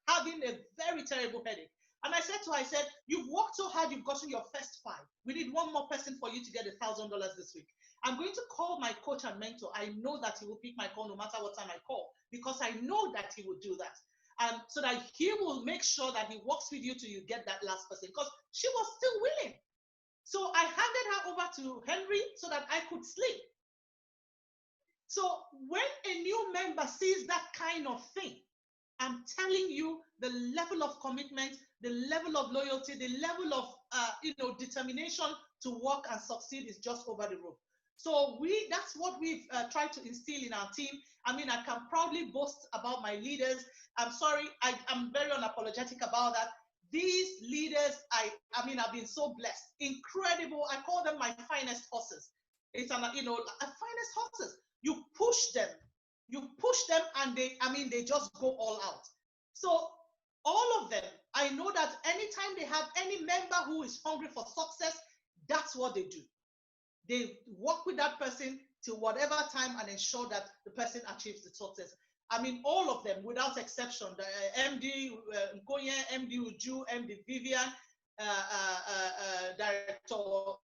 having a very terrible headache. And I said to her, you've worked so hard, you've gotten your first 5. We need one more person for you to get $1,000 this week. I'm going to call my coach and mentor. I know that he will pick my call no matter what time I call, because I know that he will do that. So that he will make sure that he works with you till you get that last person, because she was still willing. So I handed her over to Henry so that I could sleep. So when a new member sees that kind of thing, I'm telling you, the level of commitment, the level of loyalty, the level of determination to work and succeed is just over the roof. So that's what we've tried to instill in our team. I mean, I can proudly boast about my leaders. I'm sorry, I'm very unapologetic about that. These leaders, I've been so blessed, incredible. I call them my finest horses. It's finest horses. You push them, and they just go all out. So all of them, I know that anytime they have any member who is hungry for success, that's what they do. They work with that person till whatever time and ensure that the person achieves the success. I mean, all of them, without exception, the MD Nkoye, MD Uju, MD Vivian, Director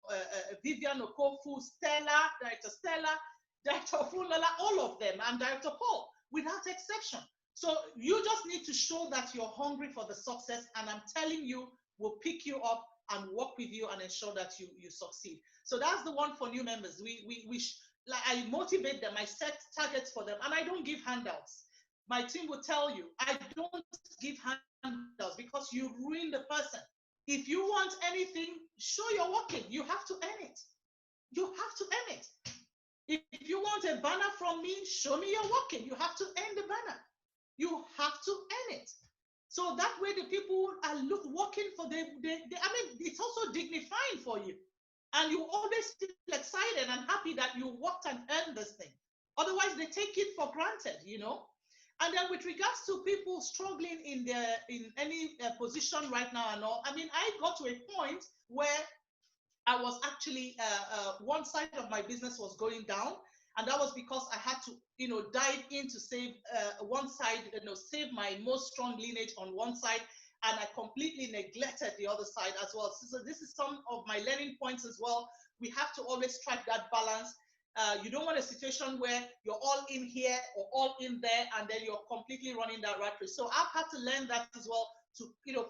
Vivian Okofu, Director Stella, Director Funala, all of them, and Director Paul, without exception. So you just need to show that you're hungry for the success, and I'm telling you, we'll pick you up and work with you and ensure that you succeed. So that's the one for new members. I motivate them, I set targets for them, and I don't give handouts. My team will tell you, I don't give handouts because you ruin the person. If you want anything, show you're working. You have to earn it. You have to earn it. If you want a banner from me, show me you're working. You have to earn the banner. You have to earn it. So that way the people are working for them. I mean, it's also dignifying for you. And you always feel excited and happy that you worked and earned this thing. Otherwise, they take it for granted, you know. And then with regards to people struggling in any position right now and all, I mean, I got to a point where I was actually one side of my business was going down, and that was because I had to, dive in to save one side, save my most strong lineage on one side, and I completely neglected the other side as well. So this is some of my learning points as well. We have to always strike that balance. You don't want a situation where you're all in here or all in there, and then you're completely running that rat race. So I've had to learn that as well to,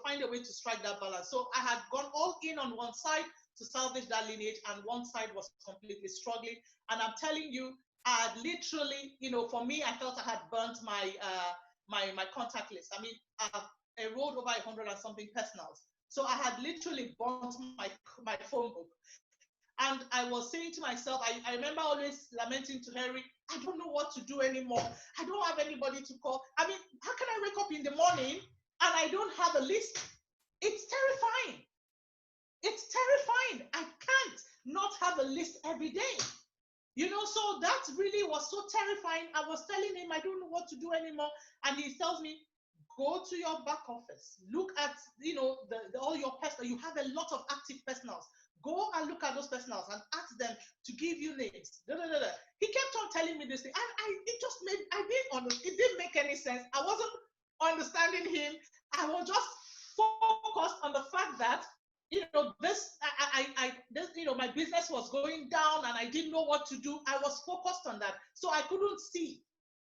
find a way to strike that balance. So I had gone all in on one side to salvage that lineage, and one side was completely struggling. And I'm telling you, I had literally, for me, I felt I had burnt my my contact list. I mean, I enrolled over 100 and something personals. So I had literally burnt my phone book. And I was saying to myself, I remember always lamenting to Henry, I don't know what to do anymore. I don't have anybody to call. I mean, how can I wake up in the morning and I don't have a list? It's terrifying. It's terrifying. I can't not have a list every day. So that really was so terrifying. I was telling him, I don't know what to do anymore. And he tells me, go to your back office. Look at, all your personal. You have a lot of active personals. Go and look at those personals and ask them to give you names. Da, da, da, da. He kept on telling me this thing. And it didn't make any sense. I wasn't understanding him. I was just focused on the fact that my business was going down and I didn't know what to do. I was focused on that. So I couldn't see.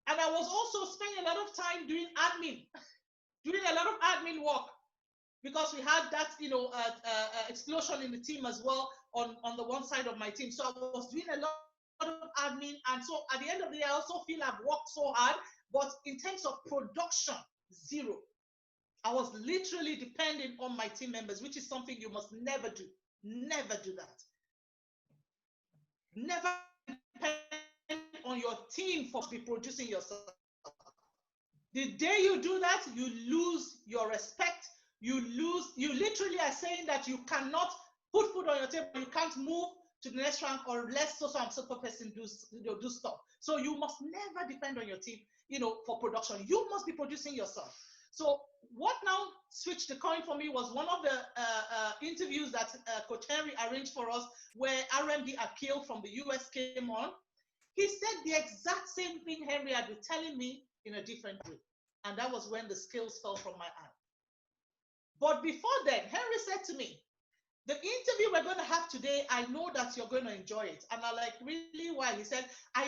And I was also spending a lot of time doing a lot of admin work, because we had that, explosion in the team as well on the one side of my team. So I was doing a lot of admin. And so at the end of the day, I also feel I've worked so hard, but in terms of production, zero. I was literally depending on my team members, which is something you must never do. Never do that. Never depend on your team for be producing yourself. The day you do that, you lose your respect. You literally are saying that you cannot put food on your table, you can't move to the next rank unless so-and-so person do stuff. So you must never depend on your team, for production. You must be producing yourself. So what now switched the coin for me was one of the interviews that Coach Henry arranged for us, where RMD Akil from the US came on. He said the exact same thing Henry had been telling me in a different way. And that was when the scales fell from my eye. But before then, Henry said to me, the interview we're going to have today, I know that you're going to enjoy it. And I'm like, really? Why? He said, I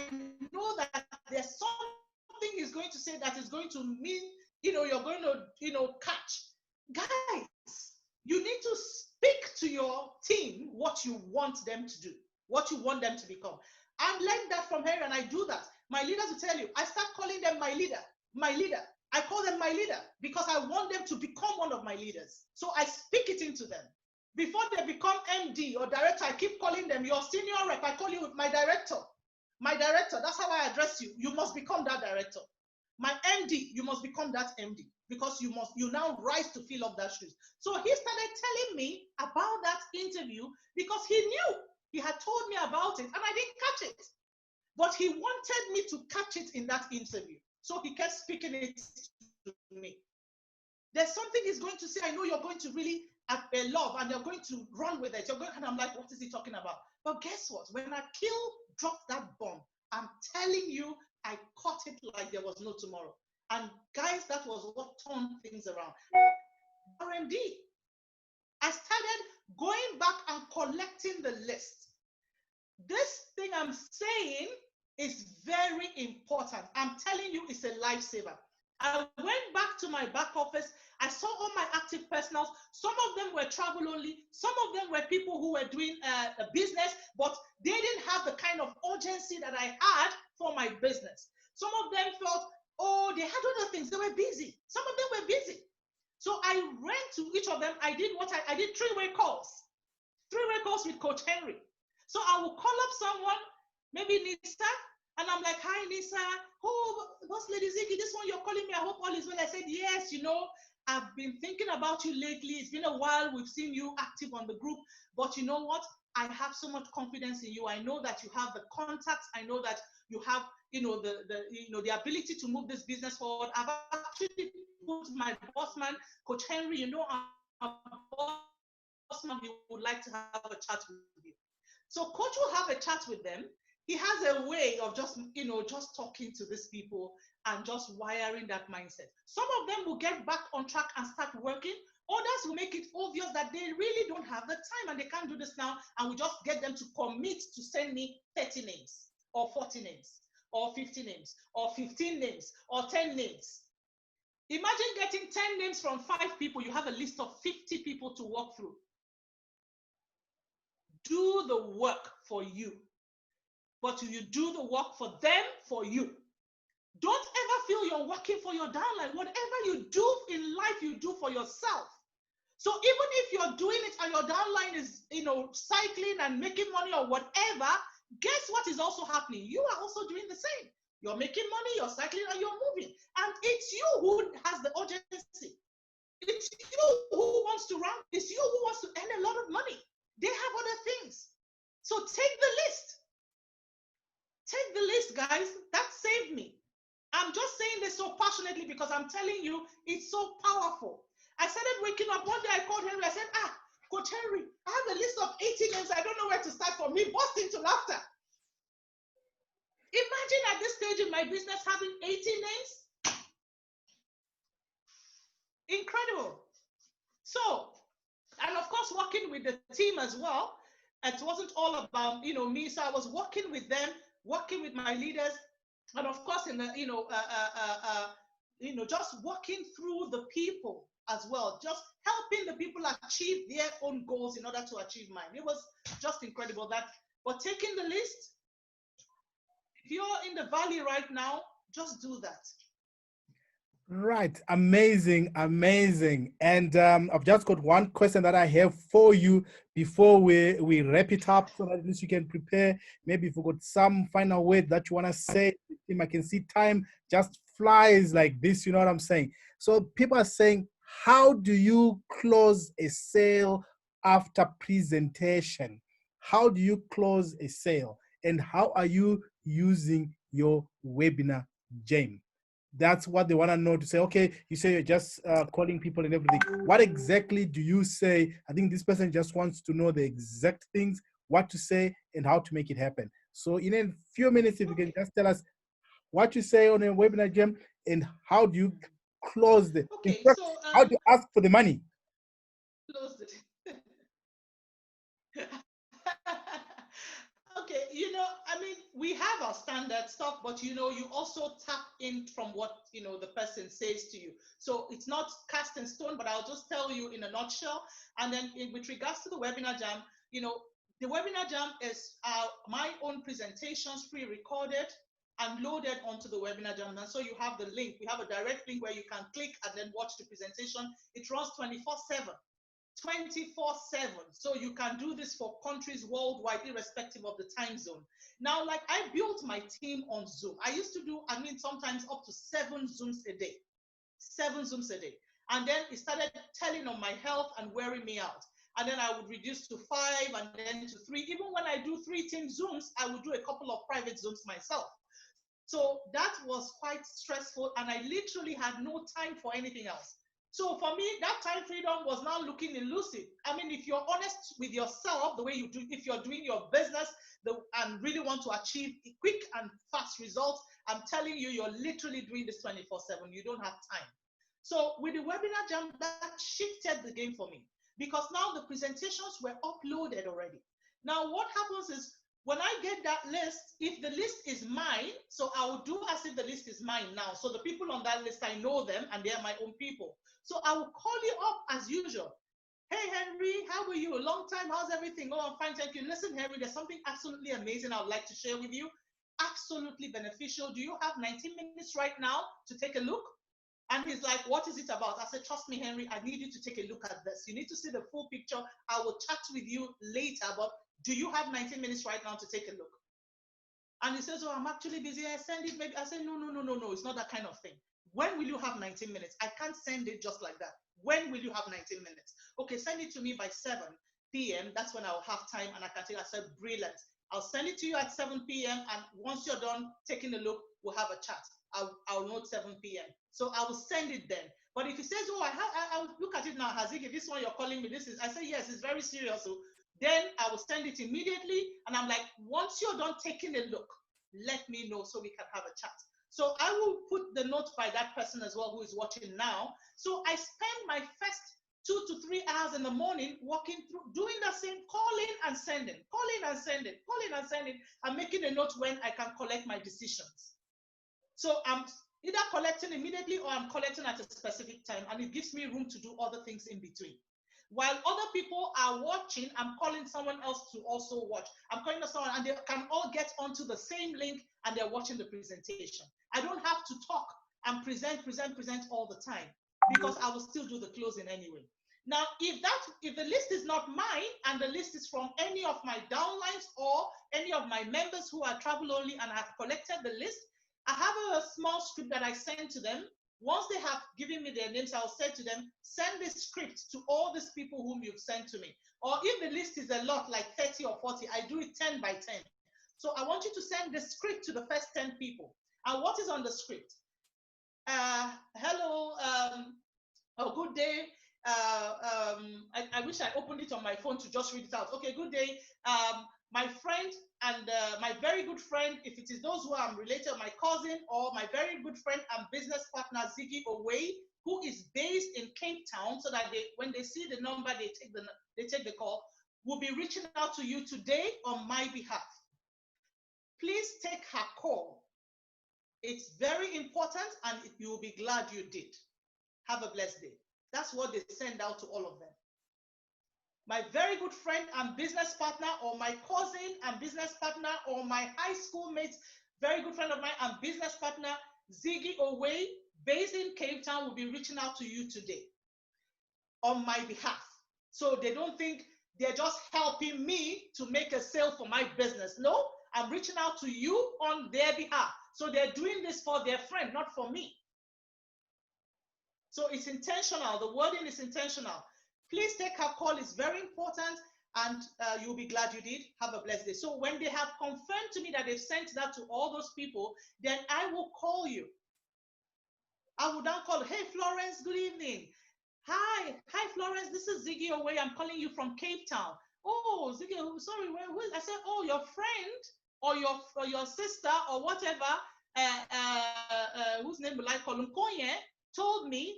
know that there's something he's going to say that is going to mean, you're going to, catch. Guys, you need to speak to your team what you want them to do, what you want them to become. I learned that from Henry, and I do that. My leaders will tell you, I start calling them my leader, my leader. I call them my leader because I want them to become one of my leaders. So I speak it into them. Before they become MD or director, I keep calling them your senior rep. I call you my director. My director, that's how I address you. You must become that director. My MD, you must become that MD, because you now rise to fill up that shoes. So he started telling me about that interview because he knew. He had told me about it and I didn't catch it. But he wanted me to catch it in that interview. So he kept speaking it to me. There's something he's going to say, I know you're going to really love, and you're going to run with it. And I'm like, what is he talking about? But guess what? When Akil dropped that bomb, I'm telling you, I caught it like there was no tomorrow. And guys, that was what turned things around. RMD. I started going back and collecting the list. This thing I'm saying is very important. I'm telling you, it's a lifesaver. I went back to my back office. I saw all my active personals. Some of them were travel only. Some of them were people who were doing a business, but they didn't have the kind of urgency that I had for my business. Some of them felt, oh, they had other things. They were busy. Some of them were busy. So I ran to each of them. I did three-way calls. Three-way calls with Coach Henry. So I will call up someone. maybe Nisa. And I'm like, hi, Nisa. Oh, what's Lady Ziggy? This one you're calling me. I hope all is well. I said, yes, I've been thinking about you lately. It's been a while. We've seen you active on the group. But you know what? I have so much confidence in you. I know that you have the contacts. I know that you have, the ability to move this business forward. I've actually put my boss man, Coach Henry, our boss man, we would like to have a chat with you. So coach will have a chat with them. He has a way of just talking to these people and just wiring that mindset. Some of them will get back on track and start working. Others will make it obvious that they really don't have the time and they can't do this now. And we just get them to commit to send me 30 names or 40 names or 50 names or 15 names or 10 names. Imagine getting 10 names from 5 people. You have a list of 50 people to walk through. Do the work for you, but you do the work for them for you. Don't ever feel you're working for your downline. Whatever you do in life, you do for yourself. So even if you're doing it and your downline is, cycling and making money or whatever, guess what is also happening? You are also doing the same. You're making money, you're cycling, and you're moving. And it's you who has the urgency. It's you who wants to run. It's you who wants to earn a lot of money. They have other things. So take the list. Take the list, guys. That saved me. I'm just saying this so passionately because I'm telling you, it's so powerful. I started waking up. One day I called Henry. I said, Coach Henry, I have a list of 80 names. I don't know where to start from. He burst into laughter. Imagine at this stage in my business having 80 names. Incredible. So, and of course, working with the team as well. It wasn't all about, me. So I was working with them, working with my leaders, and of course, in the, just working through the people as well, just helping the people achieve their own goals in order to achieve mine. It was just incredible that. But taking the list, if you're in the valley right now, just do that. Right, amazing, amazing. And I've just got one question that I have for you before we wrap it up, so that at least you can prepare. Maybe if you've got some final word that you want to say, I can see time just flies like this, you know what I'm saying? So people are saying, how do you close a sale after presentation? How do you close a sale? And how are you using your webinar, James? That's what they want to know, to say, okay, you say you're just calling people and everything. What exactly do you say? I think this person just wants to know the exact things, what to say and how to make it happen. So in a few minutes, if you can just tell us what you say on a webinar, Jim, and how do you close the, okay, so how do you ask for the money? Close it. Okay, we have our standard stuff, but you also tap in from what the person says to you. So it's not cast in stone, but I'll just tell you in a nutshell. And then with regards to the webinar jam, the webinar jam is my own presentations pre-recorded and loaded onto the webinar jam. And so you have the link. We have a direct link where you can click and then watch the presentation. It runs 24/7. 24/7. So you can do this for countries worldwide, irrespective of the time zone. Now, like, I built my team on Zoom. I used to do, sometimes up to 7 Zooms a day. 7 Zooms a day. And then it started telling on my health and wearing me out. And then I would reduce to 5 and then to 3. Even when I do 3 team Zooms, I would do a couple of private Zooms myself. So that was quite stressful, and I literally had no time for anything else. So for me, that time freedom was now looking elusive. If you're honest with yourself, the way you do, if you're doing your business and really want to achieve quick and fast results, I'm telling you, you're literally doing this 24/7. You don't have time. So with the webinar jam, that shifted the game for me, because now the presentations were uploaded already. Now what happens is, when I get that list, if the list is mine, so I will do as if the list is mine now. So the people on that list, I know them and they're my own people. So I will call you up as usual. Hey, Henry, how are you? A long time. How's everything? Oh, I'm fine, thank you. Listen, Henry, there's something absolutely amazing I would like to share with you. Absolutely beneficial. Do you have 19 minutes right now to take a look? And he's like, what is it about? I said, trust me, Henry, I need you to take a look at this. You need to see the full picture. I will chat with you later, but do you have 19 minutes right now to take a look? And he says, oh, I'm actually busy. I send it maybe. I say, no. It's not that kind of thing. When will you have 19 minutes? I can't send it just like that. When will you have 19 minutes? Okay, send it to me by 7 p.m. That's when I'll have time and I can take it. I said, brilliant. I'll send it to you at 7 p.m. And once you're done taking a look, we'll have a chat. I'll note 7 p.m. So I will send it then. But if he says, oh, I'll look at it now, Haziki, this one you're calling me, this is, I say, yes, it's very serious. So then I will send it immediately. And I'm like, once you're done taking a look, let me know so we can have a chat. So I will put the note by that person as well who is watching now. So I spend my first 2 to 3 hours in the morning walking through, doing the same, calling and sending, and making a note when I can collect my decisions. So I'm either collecting immediately or I'm collecting at a specific time, and it gives me room to do other things in between. While other people are watching, I'm calling someone else to also watch. I'm calling someone, and they can all get onto the same link, and they're watching the presentation. I don't have to talk and present all the time, because I will still do the closing anyway. Now, if the list is not mine and the list is from any of my downlines or any of my members who are travel only and have collected the list, I have a small script that I send to them. Once they have given me their names, I'll say to them, send this script to all these people whom you've sent to me. Or if the list is a lot, like 30 or 40, I do it 10 by 10. So I want you to send the script to the first 10 people. And what is on the script? Hello, good day. I wish I opened it on my phone to just read it out. Okay, good day. My friend and my very good friend, if it is those who I'm related, my cousin or my very good friend and business partner, Ziggy Away, who is based in Cape Town, so that when they see the number, they take the call, will be reaching out to you today on my behalf. Please take her call. It's very important, and you will be glad you did. Have a blessed day. That's what they send out to all of them. My very good friend and business partner, or my cousin and business partner, or my high school mate, very good friend of mine and business partner, Ziggy Away, based in Cape Town, will be reaching out to you today on my behalf. So they don't think they're just helping me to make a sale for my business. No, I'm reaching out to you on their behalf. So they're doing this for their friend, not for me. So it's intentional. The wording is intentional. Please take her call. It's very important, and you'll be glad you did. Have a blessed day. So when they have confirmed to me that they've sent that to all those people, then I will call you. I will now call, hey, Florence, good evening. Hi, Florence, this is Ziggy Away. I'm calling you from Cape Town. Oh, Ziggy, sorry, I said, oh, your friend or your sister or whatever, whose name will I call, Nkonye, told me,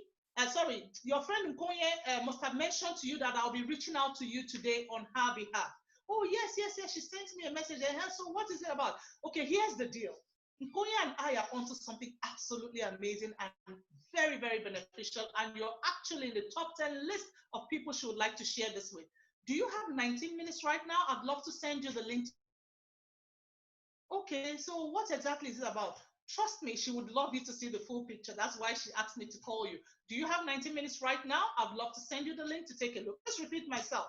sorry, your friend Nkonye must have mentioned to you that I'll be reaching out to you today on her behalf. Oh, yes, she sent me a message. So what is it about? Okay, here's the deal. Nkonye and I are onto something absolutely amazing and very, very beneficial, and you're actually in the top 10 list of people she would like to share this with. Do you have 19 minutes right now? I'd love to send you the link. Okay, so what exactly is it about? Trust me, she would love you to see the full picture. That's why she asked me to call you. Do you have 19 minutes right now? I'd love to send you the link to take a look. Let's repeat myself.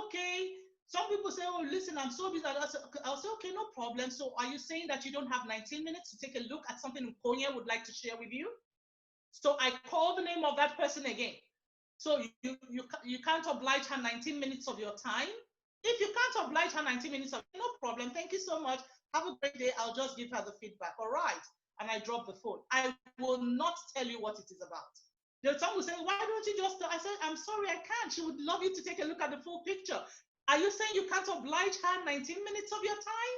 Okay. Some people say, oh, listen, I'm so busy. I'll say, okay, no problem. So are you saying that you don't have 19 minutes to take a look at something Nkonye would like to share with you? So I call the name of that person again. So you can't oblige her 19 minutes of your time. If you can't oblige her 19 minutes of, no problem. Thank you so much. Have a great day. I'll just give her the feedback. All right. And I drop the phone. I will not tell you what it is about. There's someone who say, why don't you just, I said, I'm sorry, I can't. She would love you to take a look at the full picture. Are you saying you can't oblige her 19 minutes of your time?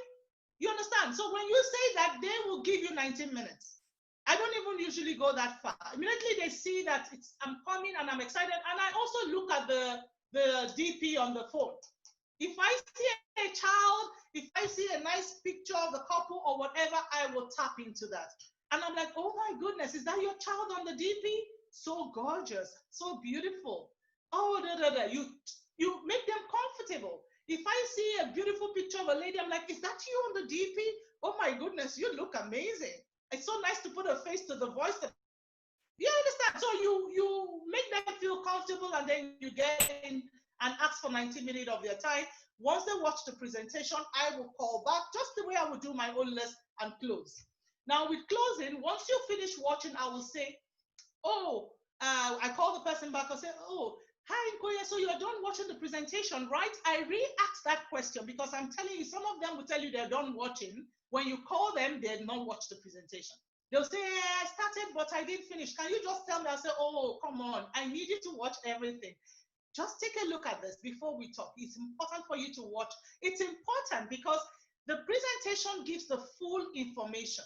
You understand? So when you say that, they will give you 19 minutes. I don't even usually go that far. Immediately they see that I'm coming and I'm excited. And I also look at the DP on the phone. If I see a child, if I see a nice picture of the couple or whatever, I will tap into that. And I'm like, oh my goodness, is that your child on the DP? So gorgeous, so beautiful. Oh, you make them comfortable. If I see a beautiful picture of a lady, I'm like, is that you on the DP? Oh my goodness, you look amazing. It's so nice to put a face to the voice. You understand? So you make them feel comfortable, and then you get in and ask for 90 minutes of their time. Once they watch the presentation, I will call back just the way I would do my own list and close. Now with closing, once you finish watching, I will say, oh, I call the person back and say, oh, hi, Nkoye, so you're done watching the presentation, right? I re-ask that question because I'm telling you, some of them will tell you they're done watching. When you call them, they did not watch the presentation. They'll say, I started, but I didn't finish. Can you just tell me? I'll say, oh, come on. I need you to watch everything. Just take a look at this before we talk. It's important for you to watch. It's important because the presentation gives the full information.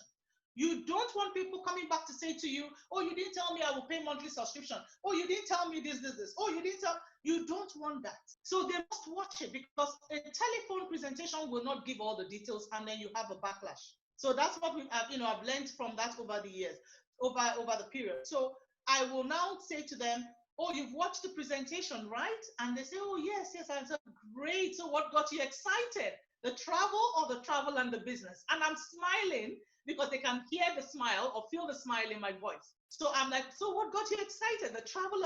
You don't want people coming back to say to you, oh, you didn't tell me I will pay monthly subscription. Oh, you didn't tell me this. Oh, you didn't tell. You don't want that. So they must watch it because a telephone presentation will not give all the details and then you have a backlash. So that's what we have, I've learned from that over the years, over the period. So I will now say to them, oh, you've watched the presentation, right? And they say, oh, yes. I said, great. So what got you excited? The travel or the travel and the business? And I'm smiling because they can hear the smile or feel the smile in my voice. So I'm like, so what got you excited? The travel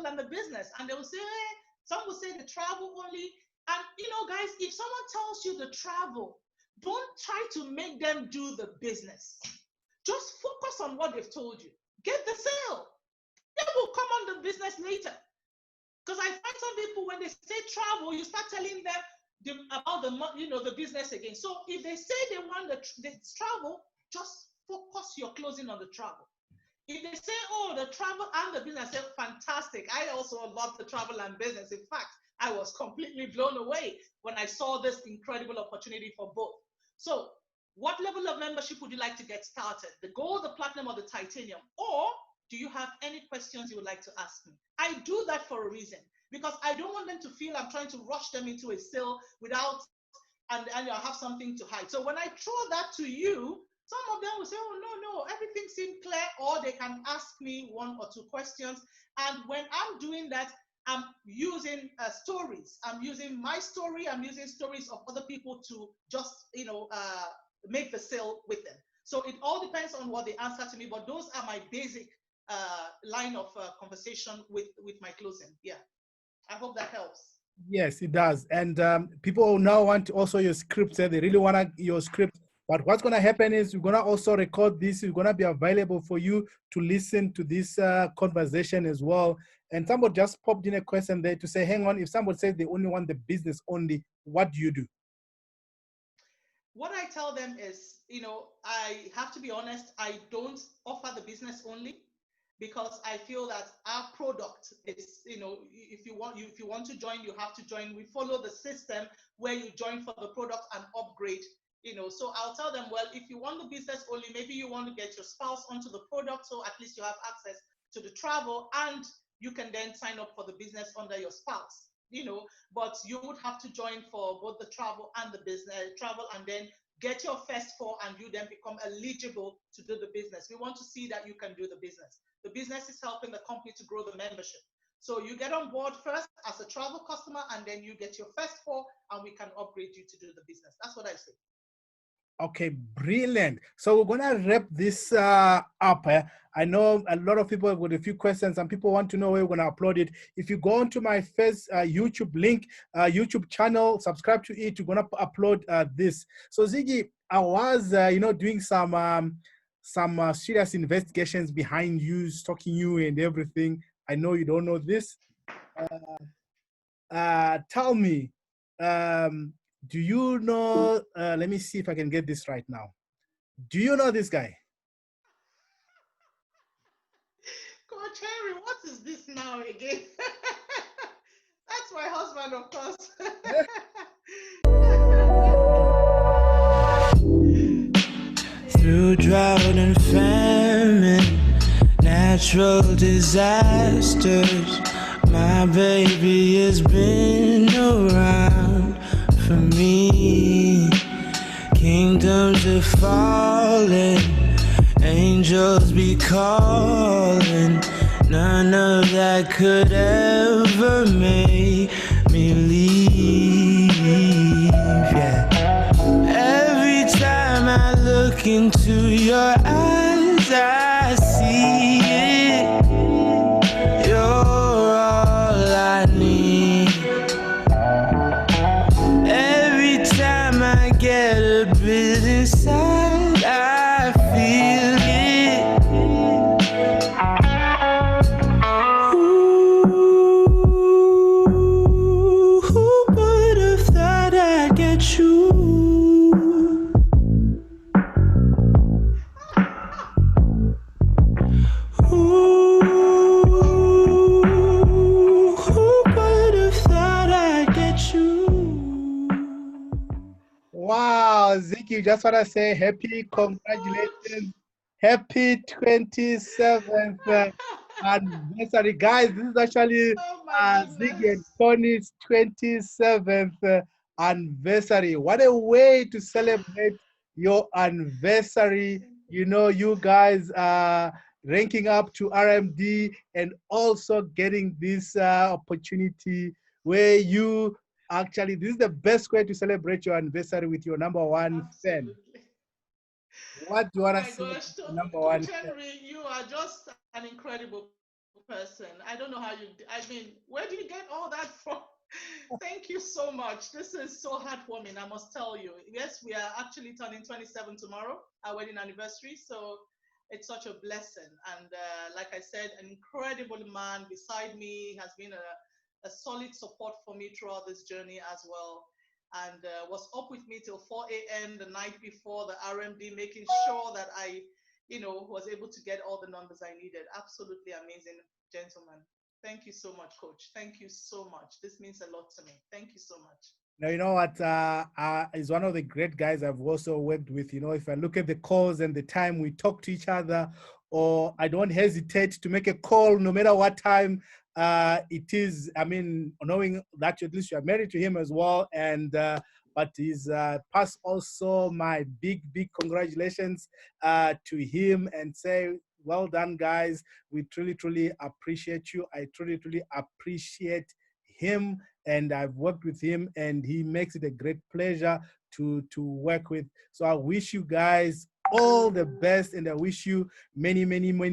and the business? And they will say, some will say the travel only. And guys, if someone tells you the travel, don't try to make them do the business. Just focus on what they've told you. Get the sale. They will come on the business later. Because I find some people, when they say travel, you start telling them about the business again. So if they say they want the travel, just focus your closing on the travel. If they say, oh, the travel and the business, I say, fantastic. I also love the travel and business. In fact, I was completely blown away when I saw this incredible opportunity for both. So what level of membership would you like to get started? The gold, the platinum, or the titanium? Or do you have any questions you would like to ask me? I do that for a reason, because I don't want them to feel I'm trying to rush them into a sale without, and I have something to hide. So when I throw that to you, some of them will say, oh, no, everything seemed clear, or they can ask me one or two questions. And when I'm doing that, I'm using stories. I'm using my story. I'm using stories of other people to just, make the sale with them. So it all depends on what they answer to me, but those are my basic line of conversation with my closing. Yeah, I hope that helps. Yes, it does. And people now want also your script. They really want your script. But what's going to happen is we're going to also record this. It's going to be available for you to listen to this conversation as well. And somebody just popped in a question there to say, hang on, if somebody says they only want the business only, what do you do? What I tell them is, I have to be honest, I don't offer the business only, because I feel that our product is, if you want to join, you have to join. We follow the system where you join for the product and upgrade. So I'll tell them, well, if you want the business only, maybe you want to get your spouse onto the product, so at least you have access to the travel, and you can then sign up for the business under your spouse. But you would have to join for both the travel and the business travel, and then get your first 4, and you then become eligible to do the business. We want to see that you can do the business. The business is helping the company to grow the membership. So you get on board first as a travel customer, and then you get your first 4, and we can upgrade you to do the business. That's what I say. Okay, brilliant. So we're gonna wrap this up. I know a lot of people have got a few questions. Some people want to know where we're gonna upload it. If you go onto my first YouTube link, YouTube channel, subscribe to it. You're gonna upload this. So Ziggy, I was doing some serious investigations behind you, stalking you and everything. I know you don't know this. Tell me. Do you know, let me see if I can get this right now. Do you know this guy? Coach Henry, what is this now again? That's my husband, of course. Through drought and famine, natural disasters, my baby has been around for me. Kingdoms are falling, angels be calling. None of that could ever make me leave. Yeah. Every time I look into your eyes, I see it. You're all I need. get a bit inside, I feel it. Ooh, who would have thought I'd get you? Ooh, who would have thought I'd get you? Wow, Ziggy, just want to say happy Coach. congratulations. Happy 27th anniversary. Guys, this is actually Oh my Ziggy and goodness. Connie's 27th anniversary. What a way to celebrate your anniversary. You know, you guys are ranking up to RMD and also getting this opportunity where you actually, this is the best way to celebrate your anniversary with your number one fan. Absolutely. What do you Oh want to my say to gosh, your number one Coach fan? Henry, you are just an incredible person. I don't know how where do you get all that from? Thank you so much. This is so heartwarming, I must tell you. Yes, we are actually turning 27 tomorrow, our wedding anniversary. So it's such a blessing. And like I said, an incredible man beside me has been a solid support for me throughout this journey as well. And was up with me till 4 a.m. the night before the RMD, making sure that I, was able to get all the numbers I needed. Absolutely amazing, gentlemen. Thank you so much, Coach. Thank you so much. This means a lot to me. Thank you so much. Now, you know what? Is one of the great guys I've also worked with. You know, if I look at the calls and the time we talk to each other, or I don't hesitate to make a call no matter what time it is. I mean, knowing that at least you are married to him as well. And but he's pass also my big congratulations to him and say, well done, guys. We truly appreciate you. I truly appreciate him, and I've worked with him, and he makes it a great pleasure to work with. So I wish you guys all the best, and I wish you many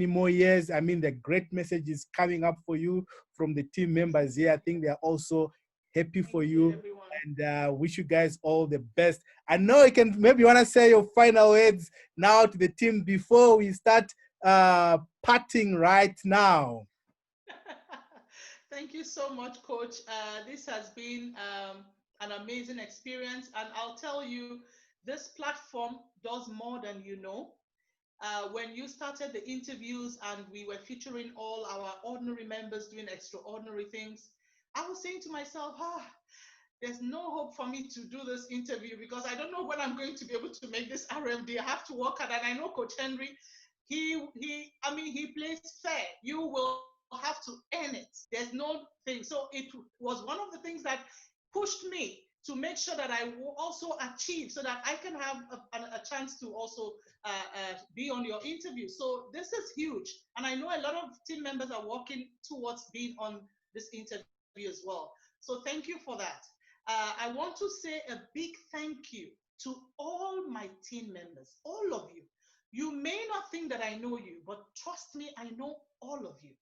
more years. I mean, the great message is coming up for you from the team members here. I think they're also happy for Thank you, you, everyone. and wish you guys all the best. I know you can maybe want to say your final words now to the team before we start parting right now. Thank you so much, Coach. This has been an amazing experience. And I'll tell you, this platform does more than you know. When you started the interviews and we were featuring all our ordinary members doing extraordinary things, I was saying to myself, there's no hope for me to do this interview because I don't know when I'm going to be able to make this RMD. I have to work hard. And I know Coach Henry, he plays fair. You will have to earn it. There's no thing. So it was one of the things that pushed me to make sure that I will also achieve so that I can have a chance to also be on your interview. So this is huge. And I know a lot of team members are working towards being on this interview as well. So thank you for that. I want to say a big thank you to all my team members, all of you. You may not think that I know you, but trust me, I know all of you.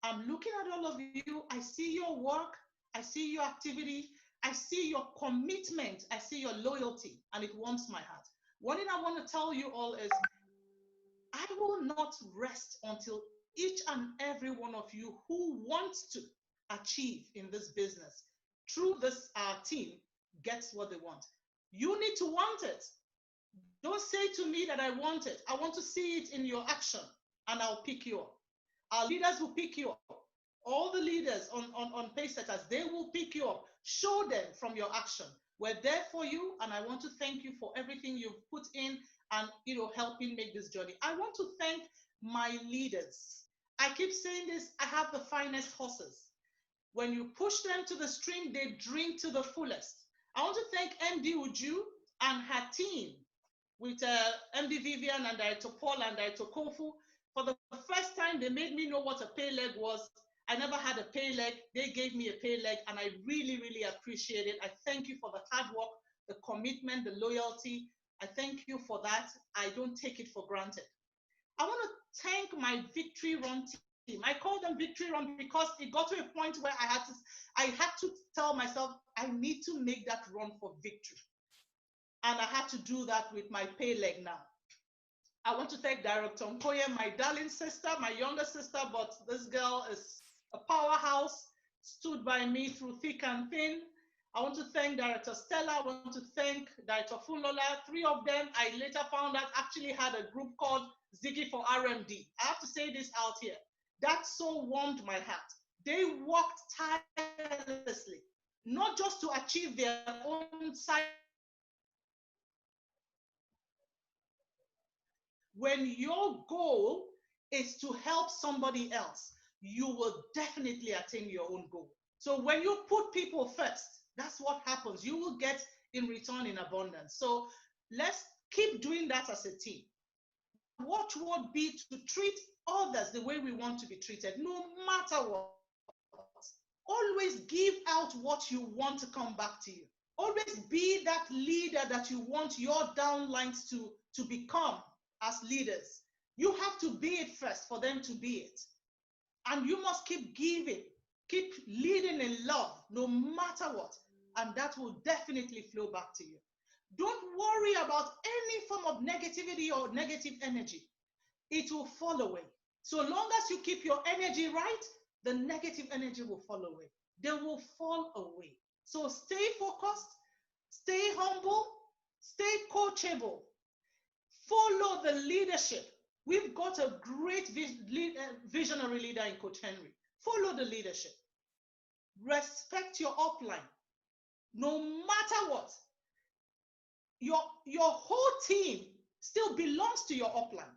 I'm looking at all of you. I see your work. I see your activity. I see your commitment. I see your loyalty, and it warms my heart. One thing I want to tell you all is I will not rest until each and every one of you who wants to achieve in this business through this team gets what they want. You need to want it. Don't say to me that I want it. I want to see it in your action, and I'll pick you up. Our leaders will pick you up. All the leaders on pace setters, they will pick you up. Show them from your action. We're there for you, and I want to thank you for everything you've put in and helping make this journey. I want to thank my leaders. I keep saying this, I have the finest horses. When you push them to the stream, they drink to the fullest. I want to thank MD Uju and her team with MD Vivian and Director Paul and Director Kofu. For the first time, they made me know what a pay leg was. I never had a pay leg. They gave me a pay leg, and I really appreciate it. I thank you for the hard work, the commitment, the loyalty. I thank you for that. I don't take it for granted. I want to thank my Victory Run team. I call them Victory Run because it got to a point where I had to tell myself I need to make that run for victory. And I had to do that with my pay leg now. I want to thank Director Nkoye, my darling sister, my younger sister, but this girl is a powerhouse, stood by me through thick and thin. I want to thank Director Stella. I want to thank Director Funlola. 3 of them, I later found out, actually had a group called Ziggy for RMD. I have to say this out here. That so warmed my heart. They worked tirelessly, not just to achieve their own side. When your goal is to help somebody else, you will definitely attain your own goal. So when you put people first, that's what happens. You will get in return in abundance. So let's keep doing that as a team. What would be to treat others the way we want to be treated, no matter what. Always give out what you want to come back to you. Always be that leader that you want your downlines to become as leaders. You have to be it first for them to be it. And you must keep giving, keep leading in love, no matter what. And that will definitely flow back to you. Don't worry about any form of negativity or negative energy. It will fall away. So long as you keep your energy right, the negative energy will fall away. They will fall away. So stay focused, stay humble, stay coachable. Follow the leadership. We've got a great visionary leader in Coach Henry. Follow the leadership. Respect your upline. No matter what, your whole team still belongs to your upline.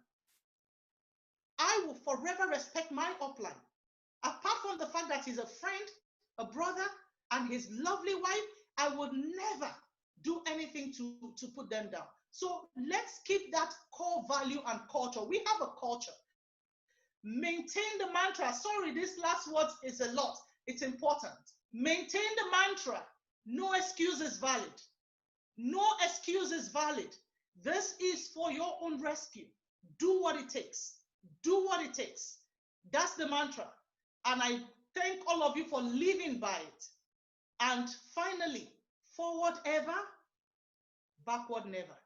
I will forever respect my upline. Apart from the fact that he's a friend, a brother, and his lovely wife, I would never do anything to put them down. So let's keep that core value and culture. We have a culture. Maintain the mantra. Sorry, this last word is a lot. It's important. Maintain the mantra. No excuse is valid. No excuse is valid. This is for your own rescue. Do what it takes. Do what it takes. That's the mantra. And I thank all of you for living by it. And finally, forward ever, backward never.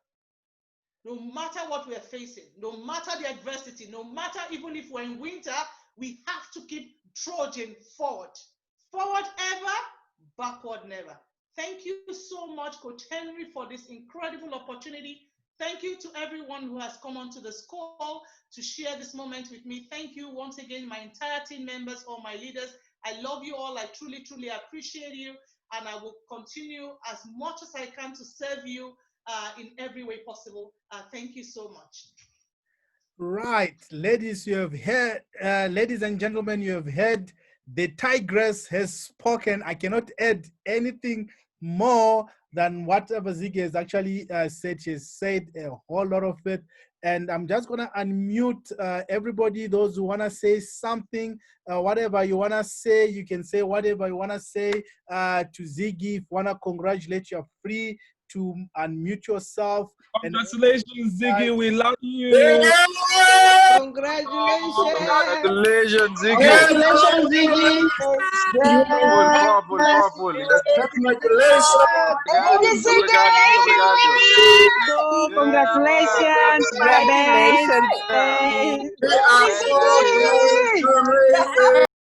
No matter what we're facing, no matter the adversity, no matter even if we're in winter, we have to keep trudging forward. Forward ever, backward never. Thank you so much, Coach Henry, for this incredible opportunity. Thank you to everyone who has come onto this call to share this moment with me. Thank you once again, my entire team members, all my leaders. I love you all. I truly, truly appreciate you. And I will continue as much as I can to serve you in every way possible. Thank you so much. Right, ladies, you have heard, ladies and gentlemen, you have heard the Tigress has spoken. I cannot add anything more than whatever Ziggy has actually said. She's said a whole lot of it. And I'm just going to unmute everybody, those who want to say something, whatever you want to say, you can say whatever you want to say to Ziggy. If you want to congratulate, you're free to unmute yourself. Congratulations, Ziggy. We love you. Congratulations. Congratulations, Ziggy. Congratulations, Ziggy. Congratulations. Congratulations. Congratulations.